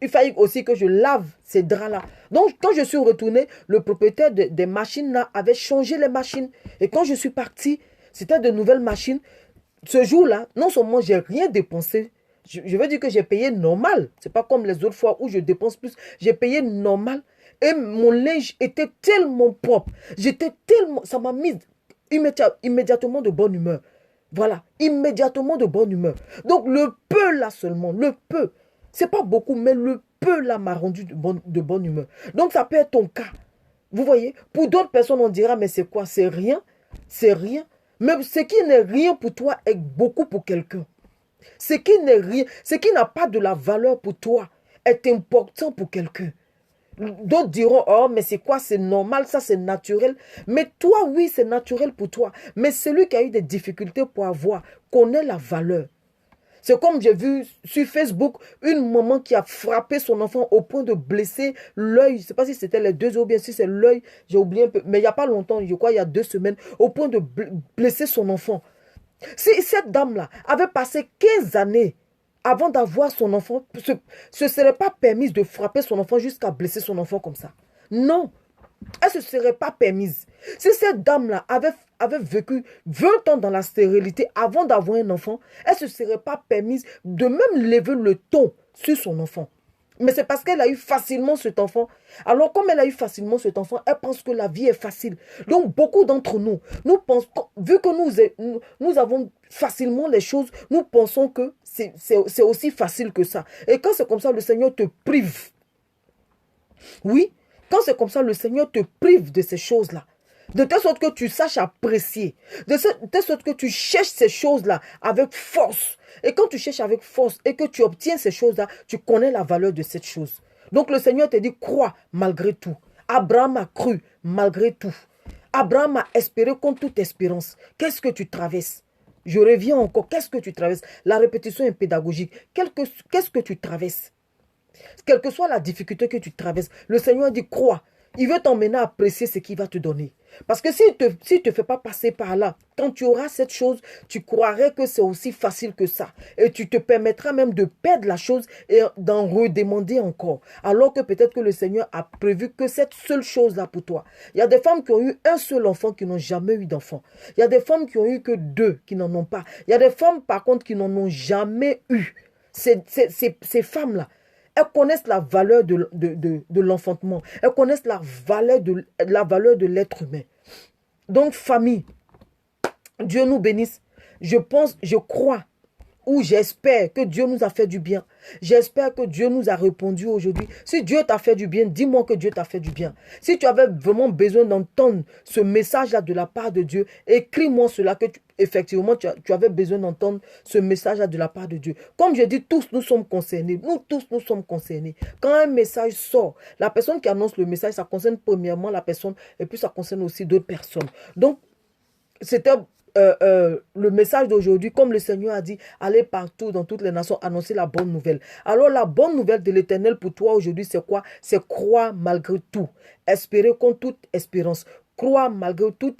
Il fallait aussi que je lave ces draps-là. Donc, quand je suis retournée, le propriétaire des machines-là avait changé les machines. Et quand je suis partie, c'était de nouvelles machines. Ce jour-là, non seulement j'ai rien dépensé, je veux dire que j'ai payé normal. C'est pas comme les autres fois où je dépense plus. J'ai payé normal. Et mon linge était tellement propre. Ça m'a mis immédiatement de bonne humeur. Voilà, immédiatement de bonne humeur. Donc le peu là seulement, le peu. C'est pas beaucoup, mais le peu là m'a rendu de bonne humeur. Donc ça peut être ton cas. Vous voyez, pour d'autres personnes, on dira, mais c'est quoi? C'est rien. C'est rien. Mais ce qui n'est rien pour toi est beaucoup pour quelqu'un. Ce qui n'est rien, ce qui n'a pas de la valeur pour toi est important pour quelqu'un. D'autres diront, oh, mais c'est quoi? C'est normal, ça c'est naturel. Mais toi, oui, c'est naturel pour toi. Mais celui qui a eu des difficultés pour avoir connaît la valeur. C'est comme j'ai vu sur Facebook une maman qui a frappé son enfant au point de blesser l'œil. Je ne sais pas si c'était les deux ou bien si c'est l'œil. J'ai oublié un peu. Mais il n'y a pas longtemps, je crois il y a 2 semaines, au point de blesser son enfant. Si cette dame-là avait passé 15 années avant d'avoir son enfant, ce ne serait pas permis de frapper son enfant jusqu'à blesser son enfant comme ça. Non. Elle ne se serait pas permise. Si cette dame-là avait vécu 20 ans dans la stérilité avant d'avoir un enfant, elle ne se serait pas permise de même lever le ton sur son enfant. Mais c'est parce qu'elle a eu facilement cet enfant. Alors comme elle a eu facilement cet enfant, elle pense que la vie est facile. Donc beaucoup d'entre nous pensons, vu que nous avons facilement les choses, nous pensons que c'est aussi facile que ça. Et quand c'est comme ça, le Seigneur te prive. Oui, quand c'est comme ça, le Seigneur te prive de ces choses-là. De telle sorte que tu saches apprécier. De telle sorte que tu cherches ces choses-là avec force. Et quand tu cherches avec force et que tu obtiens ces choses-là, tu connais la valeur de cette chose. Donc le Seigneur te dit, crois malgré tout. Abraham a cru malgré tout. Abraham a espéré contre toute espérance. Qu'est-ce que tu traverses? Je reviens encore. Qu'est-ce que tu traverses? La répétition est pédagogique. Qu'est-ce que tu traverses? Quelle que soit la difficulté que tu traverses, le Seigneur dit crois. Il veut t'emmener à apprécier ce qu'il va te donner. Parce que s'il ne te fait pas passer par là, quand tu auras cette chose, tu croirais que c'est aussi facile que ça. Et tu te permettras même de perdre la chose et d'en redemander encore. Alors que peut-être que le Seigneur a prévu que cette seule chose-là pour toi. Il y a des femmes qui ont eu un seul enfant qui n'ont jamais eu d'enfant. Il y a des femmes qui ont eu que 2 qui n'en ont pas. Il y a des femmes par contre qui n'en ont jamais eu. Ces femmes-là, elles connaissent la valeur de l'enfantement. Elles connaissent la valeur de l'être humain. Donc, famille, Dieu nous bénisse. Je crois ou j'espère que Dieu nous a fait du bien. J'espère que Dieu nous a répondu aujourd'hui. Si Dieu t'a fait du bien, dis-moi que Dieu t'a fait du bien. Si tu avais vraiment besoin d'entendre ce message-là de la part de Dieu, écris-moi cela que effectivement tu avais besoin d'entendre ce message-là de la part de Dieu. Comme je dis, tous nous sommes concernés. Nous tous nous sommes concernés. Quand un message sort, la personne qui annonce le message, ça concerne premièrement la personne et puis ça concerne aussi d'autres personnes. Donc, c'était le message d'aujourd'hui, comme le Seigneur a dit, allez partout dans toutes les nations, annoncer la bonne nouvelle. Alors la bonne nouvelle de l'Éternel pour toi aujourd'hui, c'est quoi? C'est croire malgré tout, espérer contre toute espérance, croire malgré toute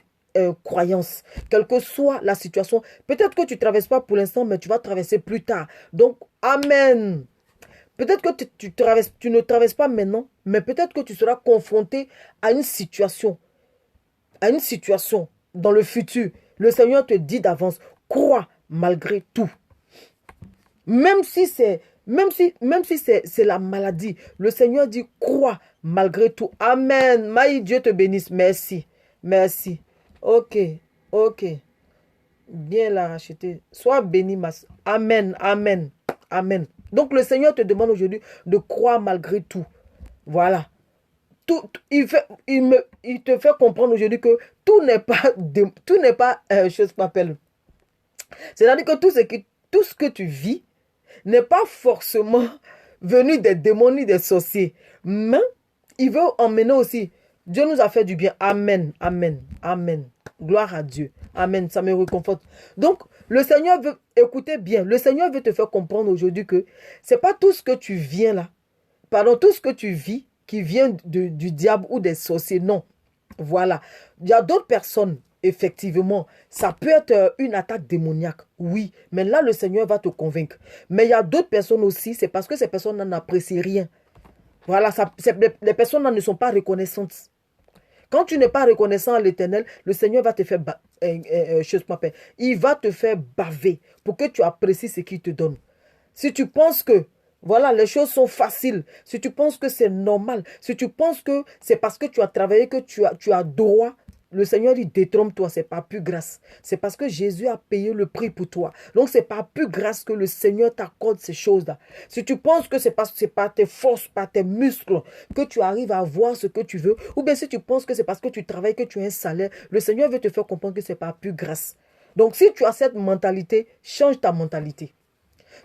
croyance, quelle que soit la situation. Peut-être que tu ne traverses pas pour l'instant, mais tu vas traverser plus tard. Donc, amen. Peut-être que tu ne traverses pas maintenant, mais peut-être que tu seras confronté à une situation dans le futur. Le Seigneur te dit d'avance, crois malgré tout. Même si c'est la maladie, le Seigneur dit crois malgré tout. Amen. Maï, Dieu te bénisse. Merci. Merci. Ok. Bien la racheter. Sois béni, ma soeur. Amen. Amen. Amen. Donc le Seigneur te demande aujourd'hui de croire malgré tout. Voilà. Il te fait comprendre aujourd'hui que tout n'est pas chose qu'on appelle. C'est-à-dire que tout ce que tu vis n'est pas forcément venu des démons ni des sorciers. Mais il veut emmener aussi. Dieu nous a fait du bien. Amen. Amen. Amen. Gloire à Dieu. Amen. Ça me réconforte. Donc, le Seigneur veut, écoutez bien, le Seigneur veut te faire comprendre aujourd'hui que c'est pas tout ce que tu viens là. Pardon, tout ce que tu vis qui vient du diable ou des sorciers. Non. Voilà. Il y a d'autres personnes, effectivement. Ça peut être une attaque démoniaque. Oui. Mais là, le Seigneur va te convaincre. Mais il y a d'autres personnes aussi. C'est parce que ces personnes n'apprécient rien. Voilà. Les personnes ne sont pas reconnaissantes. Quand tu n'es pas reconnaissant à l'Éternel, le Seigneur va te faire il va te faire baver pour que tu apprécies ce qu'il te donne. Si tu penses que voilà, les choses sont faciles. Si tu penses que c'est normal, si tu penses que c'est parce que tu as travaillé que tu as droit le Seigneur dit détrompe-toi, c'est par pure grâce. C'est parce que Jésus a payé le prix pour toi. Donc c'est par pure grâce que le Seigneur t'accorde ces choses-là. Si tu penses que c'est par tes forces, par tes muscles que tu arrives à avoir ce que tu veux, ou bien si tu penses que c'est parce que tu travailles, que tu as un salaire, le Seigneur veut te faire comprendre que c'est par pure grâce. Donc si tu as cette mentalité, change ta mentalité.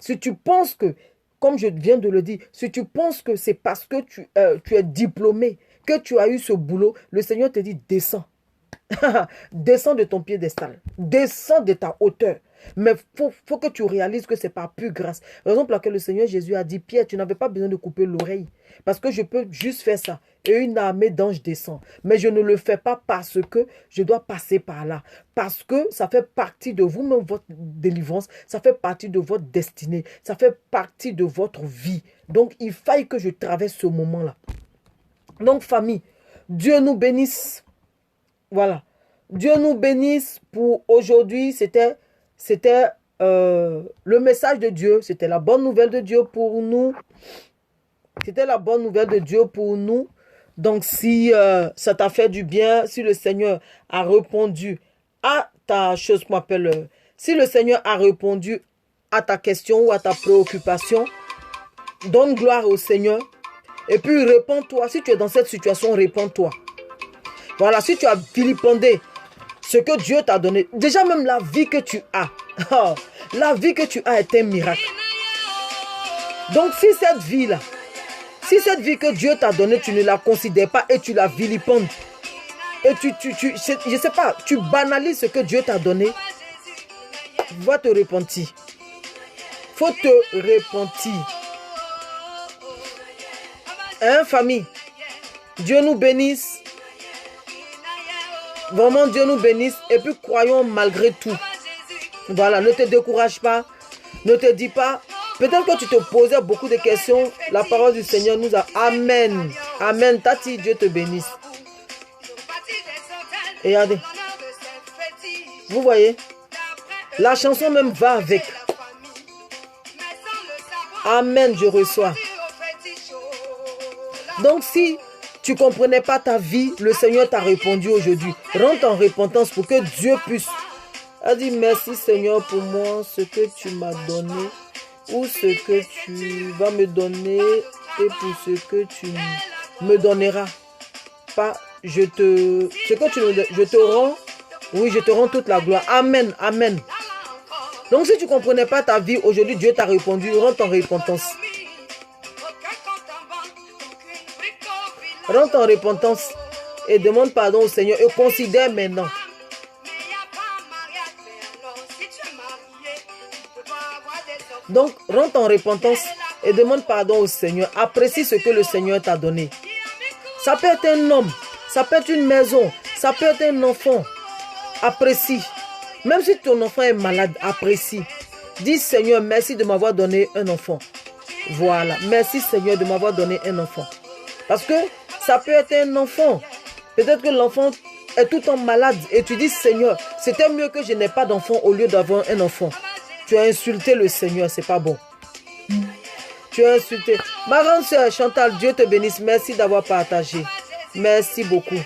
Si tu penses que, comme je viens de le dire, si tu penses que c'est parce que tu es diplômé, que tu as eu ce boulot, le Seigneur te dit descends. Descends de ton piédestal. Descends de ta hauteur. Mais faut que tu réalises que c'est par pure grâce. Raison pour laquelle le Seigneur Jésus a dit, Pierre, tu n'avais pas besoin de couper l'oreille. Parce que je peux juste faire ça. Et une armée d'anges descend. Mais je ne le fais pas parce que je dois passer par là. Parce que ça fait partie de vous-même, votre délivrance. Ça fait partie de votre destinée. Ça fait partie de votre vie. Donc, il faille que je traverse ce moment-là. Donc, famille, Dieu nous bénisse. Voilà. Dieu nous bénisse pour aujourd'hui. C'était le message de Dieu. C'était la bonne nouvelle de Dieu pour nous. C'était la bonne nouvelle de Dieu pour nous. Donc, si ça t'a fait du bien, si le Seigneur a répondu à ta chose qu'on appelle... si le Seigneur a répondu à ta question ou à ta préoccupation, donne gloire au Seigneur. Et puis, réponds-toi. Si tu es dans cette situation, réponds-toi. Voilà, si tu as vilipendé ce que Dieu t'a donné, déjà même la vie que tu as, la vie que tu as est un miracle. Donc, si cette vie-là, si cette vie que Dieu t'a donnée, tu ne la considères pas et tu la vilipendes, et je sais pas, tu banalises ce que Dieu t'a donné, va te repentir. Faut te repentir. Hein, famille? Dieu nous bénisse. Vraiment, Dieu nous bénisse. Et puis, croyons malgré tout. Voilà, ne te décourage pas. Ne te dis pas. Peut-être que tu te posais beaucoup de questions. La parole du Seigneur nous a... Amen. Amen. Tati, Dieu te bénisse. Et regardez. Vous voyez? La chanson même va avec. Amen, je reçois. Donc, si tu ne comprenais pas ta vie, le Seigneur t'a répondu aujourd'hui. Rentre en repentance pour que Dieu puisse. Elle dit merci Seigneur pour moi, ce que tu m'as donné ou ce que tu vas me donner et pour ce que tu me donneras. Pas, je te rends, oui, je te rends toute la gloire. Amen, amen. Donc si tu ne comprenais pas ta vie, aujourd'hui Dieu t'a répondu, rentre en repentance. Rentre en repentance et demande pardon au Seigneur et considère maintenant. Donc, rentre en repentance et demande pardon au Seigneur. Apprécie ce que le Seigneur t'a donné. Ça peut être un homme, ça peut être une maison, ça peut être un enfant. Apprécie. Même si ton enfant est malade, apprécie. Dis Seigneur, merci de m'avoir donné un enfant. Voilà. Merci Seigneur de m'avoir donné un enfant. Parce que ça peut être un enfant. Peut-être que l'enfant est tout le temps malade et tu dis Seigneur, c'était mieux que je n'ai pas d'enfant au lieu d'avoir un enfant. Tu as insulté le Seigneur, c'est pas bon. Tu as insulté. Ma grande soeur Chantal, Dieu te bénisse. Merci d'avoir partagé. Merci beaucoup.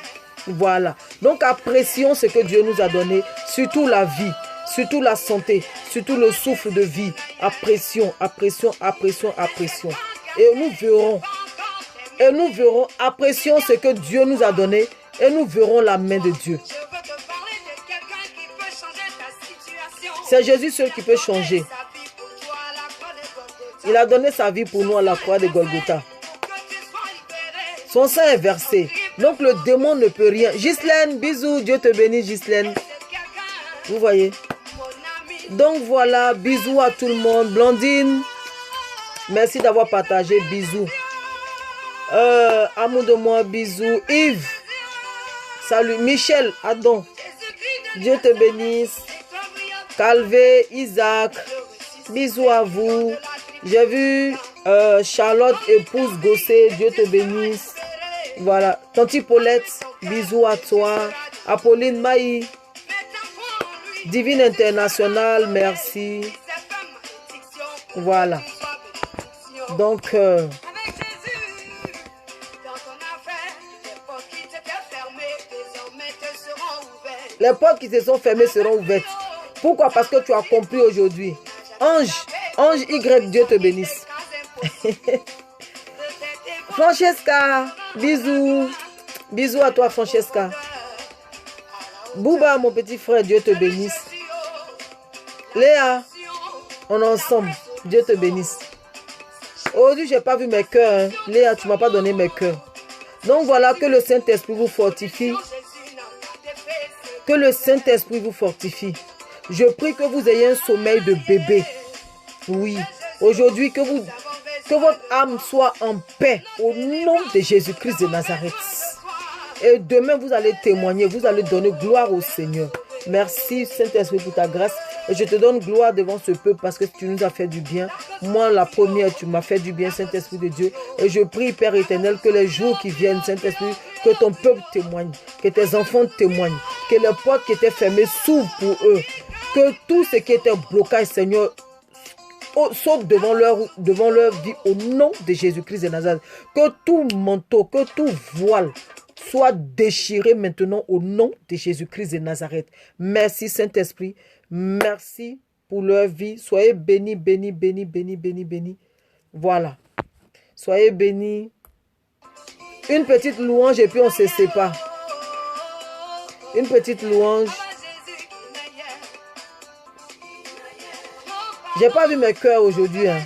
Voilà. Donc apprécions ce que Dieu nous a donné, surtout la vie, surtout la santé, surtout le souffle de vie. Apprécions, apprécions, apprécions, apprécions. Et nous verrons, apprécions ce que Dieu nous a donné et nous verrons la main de Dieu. C'est Jésus seul qui peut changer. Il a donné sa vie pour nous à la croix de Golgotha. Son sang est versé. Donc le démon ne peut rien. Ghislaine, bisous. Dieu te bénisse, Ghislaine. Vous voyez? Donc voilà, bisous à tout le monde. Blandine, merci d'avoir partagé. Bisous. Amour de moi, bisous. Yves, salut. Michel, Adon, Dieu te bénisse. Calvé, Isaac, bisous à vous. J'ai vu Charlotte, épouse Gossé, Dieu te bénisse. Voilà. Tanti Paulette, bisous à toi. Apolline Maï, Divine Internationale, merci. Voilà. Donc, Les portes qui se sont fermées seront ouvertes. Pourquoi? Parce que tu as compris aujourd'hui. Ange Y, Dieu te bénisse. Francesca, bisous. Bisous à toi, Francesca. Bouba, mon petit frère, Dieu te bénisse. Léa, on est ensemble. Dieu te bénisse. Aujourd'hui, je n'ai pas vu mes cœurs. Hein. Léa, tu ne m'as pas donné mes cœurs. Donc voilà, que le Saint-Esprit vous fortifie. Que le Saint-Esprit vous fortifie. Je prie que vous ayez un sommeil de bébé. Oui. Aujourd'hui, que votre âme soit en paix au nom de Jésus-Christ de Nazareth. Et demain, vous allez témoigner. Vous allez donner gloire au Seigneur. Merci, Saint-Esprit, pour ta grâce. Et je te donne gloire devant ce peuple parce que tu nous as fait du bien. Moi, la première, tu m'as fait du bien, Saint-Esprit de Dieu. Et je prie, Père éternel, que les jours qui viennent, Saint-Esprit, que ton peuple témoigne, que tes enfants témoignent, que les portes qui étaient fermées s'ouvrent pour eux. Que tout ce qui était blocage, Seigneur, saute devant leur vie au nom de Jésus-Christ de Nazareth. Que tout manteau, que tout voile soit déchiré maintenant au nom de Jésus-Christ de Nazareth. Merci Saint-Esprit. Merci pour leur vie. Soyez bénis, bénis, bénis, bénis, bénis, bénis. Voilà. Soyez bénis. Une petite louange et puis on se sépare. Une petite louange. J'ai pas vu mes cœurs aujourd'hui. Hein.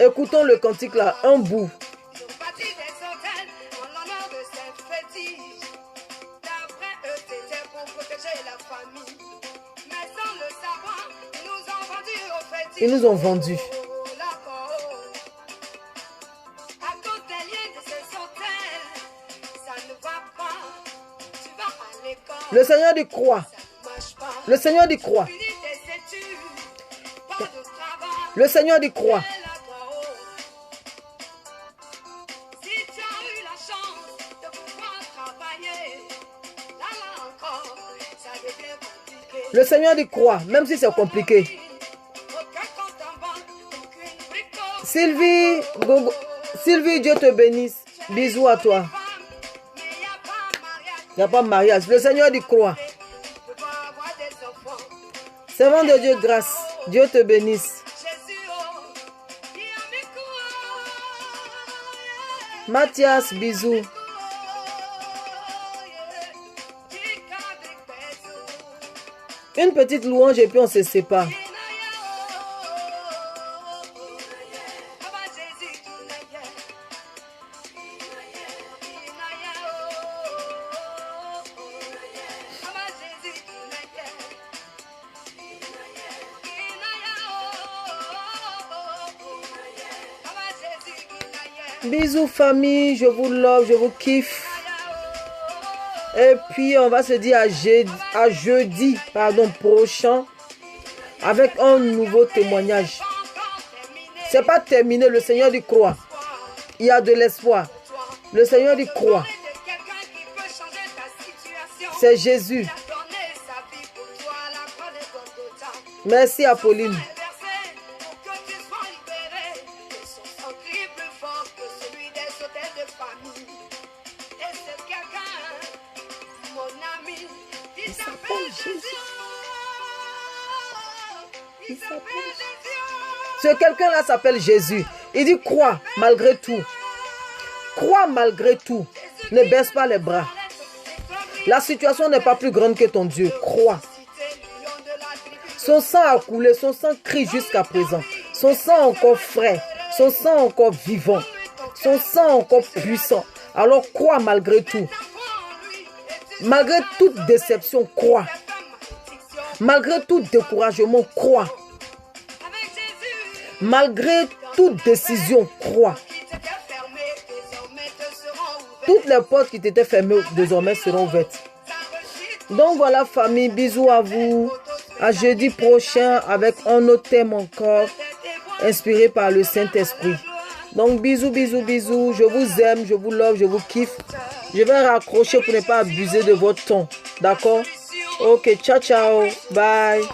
Écoutons le cantique là, un bout. Ils nous ont vendus. Le Seigneur dit croix. Le Seigneur dit croix. Le Seigneur dit croix. Le Seigneur dit croix, même si c'est compliqué. Sylvie, Sylvie, Dieu te bénisse. Bisous à toi. Il n'y a pas de mariage. Le Seigneur dit croix. Servant de Dieu, grâce. Dieu te bénisse. Mathias, bisous. Une petite louange et puis on se sépare. Bisous famille, je vous love, je vous kiffe. Et puis on va se dire à jeudi prochain avec un nouveau témoignage. C'est pas terminé, le Seigneur dit croix. Il y a de l'espoir. Le Seigneur dit croix. C'est Jésus. Merci Apolline. Ce quelqu'un-là s'appelle Jésus. Il dit crois malgré tout. Crois malgré tout. Ne baisse pas les bras. La situation n'est pas plus grande que ton Dieu. Crois. Son sang a coulé, son sang crie jusqu'à présent. Son sang encore frais, son sang encore vivant, son sang encore puissant. Alors crois malgré tout. Malgré toute déception, crois. Malgré tout découragement, crois. Malgré toute décision, crois. Toutes les portes qui t'étaient fermées désormais seront ouvertes. Donc voilà famille, bisous à vous. À jeudi prochain avec un autre thème encore inspiré par le Saint-Esprit. Donc bisous, bisous, bisous. Je vous aime, je vous love, je vous kiffe. Je vais raccrocher pour ne pas abuser de votre temps. D'accord? Ok, ciao, ciao. Bye.